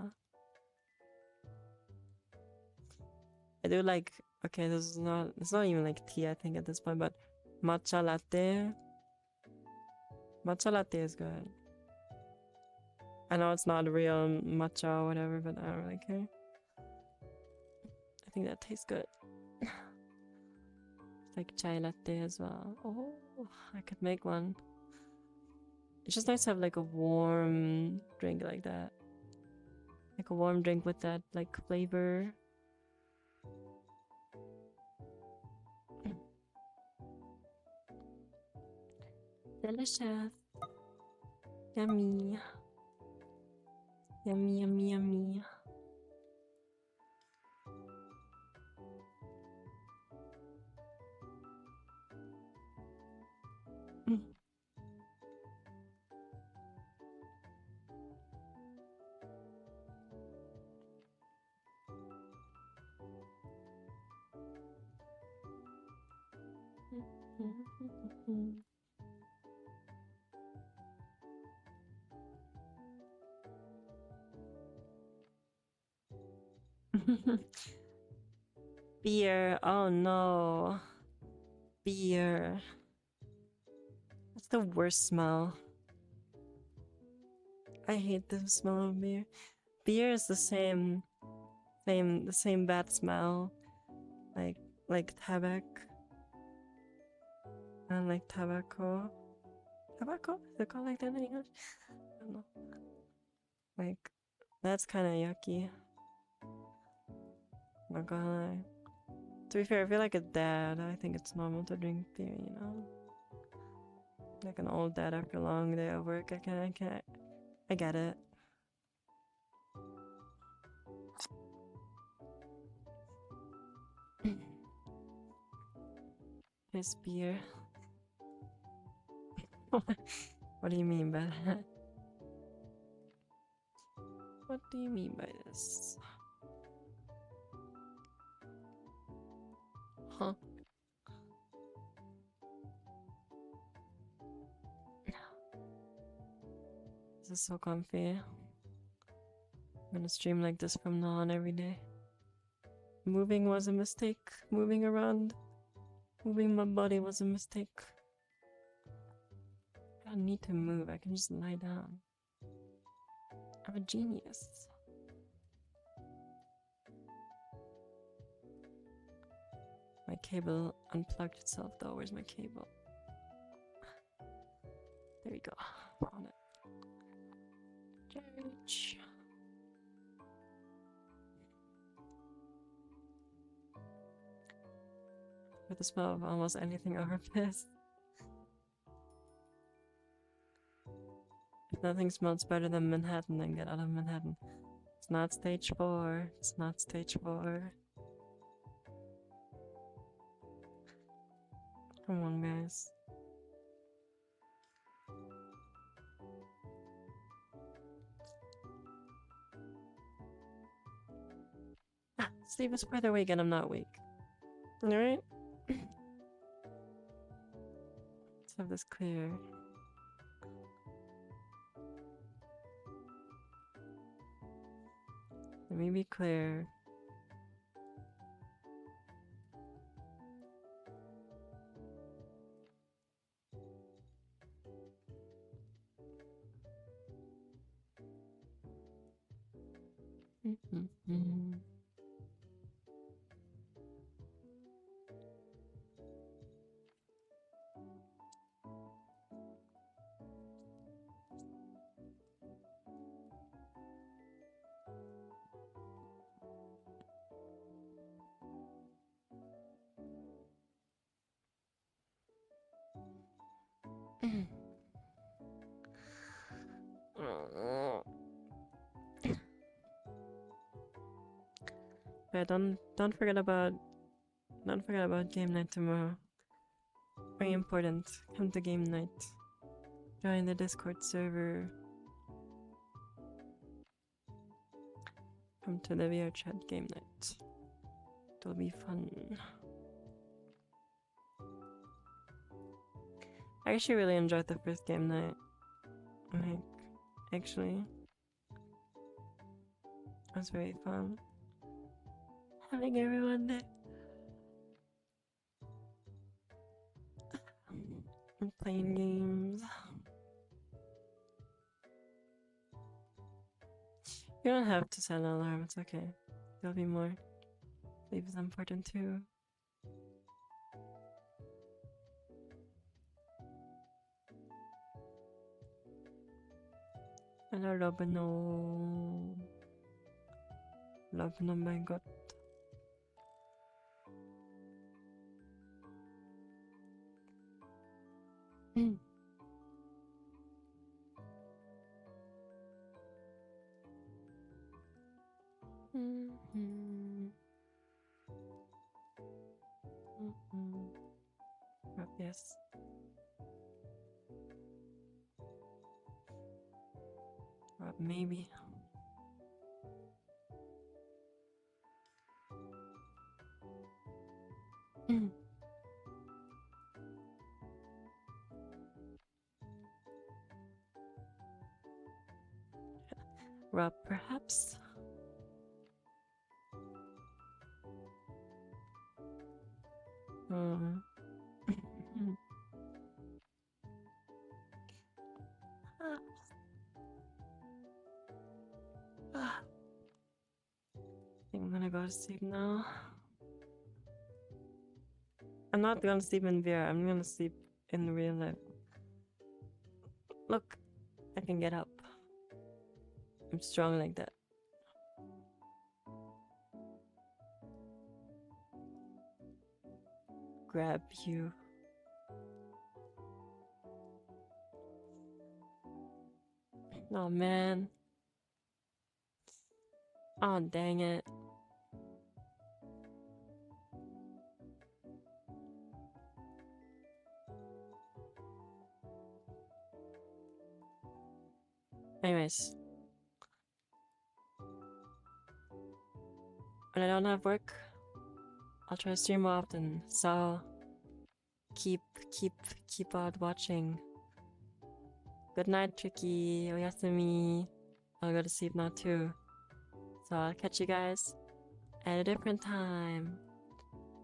I do like, okay, it's not even like tea I think at this point, but matcha latte. Matcha latte is good. I know it's not real matcha or whatever, but I don't really care. I think that tastes good. It's like chai latte as well. Oh, I could make one. It's just nice to have like a warm drink like that. Like a warm drink with that like flavor. Delicious. Yummy. Yummy, yummy, yummy. Beer. Oh no. Beer. That's the worst smell. I hate the smell of beer. Beer is the same bad smell. Like tobacco. And like tobacco. Tobacco? Is it called like that in English? I don't know. Like, that's kind of yucky. Not gonna lie. To be fair, I feel like a dad. I think it's normal to drink beer, you know? Like an old dad after a long day of work. I get it. This beer. What do you mean by that? What do you mean by this? Huh? This is so comfy. I'm gonna stream like this from now on every day. Moving was a mistake. Moving around. Moving my body was a mistake. I don't need to move. I can just lie down. I'm a genius. My cable unplugged itself though. Where's my cable? There we go. Found it. Charge. With the smell of almost anything over piss. If nothing smells better than Manhattan, then get out of Manhattan. It's not stage 4. It's not stage 4. Come on, guys. Steve is further awake and I'm not weak. Alright? Let's have this clear. Let me be clear. Yeah, don't forget about game night tomorrow. Very important. Come to game night. Join the Discord server. Come to the VR chat game night. It'll be fun. I actually really enjoyed the first game night. Like, actually, it was very fun. Having everyone there. And playing games. You don't have to set an alarm, it's okay. There'll be more. Sleep is important too. Hello, Robino. Robino, my god. Yes. Or maybe. Rob, perhaps? I think I'm gonna go to sleep now. I'm not gonna sleep in VR, I'm gonna sleep in real life. Look, I can get up. I'm strong like that. Grab you. Oh man. Oh dang it. Anyways. When I don't have work, I'll try to stream more often, so keep on watching. Good night, Tricky. Oyasumi. I'll go to sleep now too. So I'll catch you guys at a different time.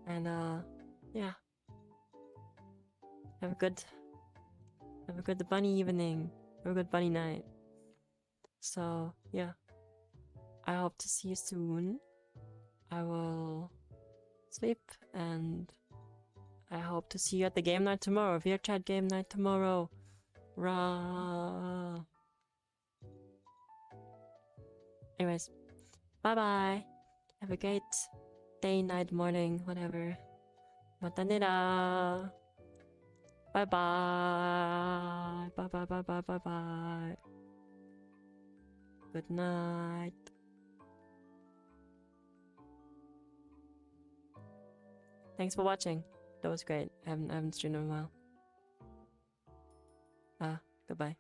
And yeah. Have a good bunny evening. Have a good bunny night. So yeah. I hope to see you soon. I will sleep, and I hope to see you at the game night tomorrow. VRChat game night tomorrow. Rah. Anyways, bye bye. Have a great day, night, morning, whatever. Matanera. Bye bye. Bye bye bye bye bye bye. Good night. Thanks for watching. That was great. I haven't streamed in a while. Goodbye.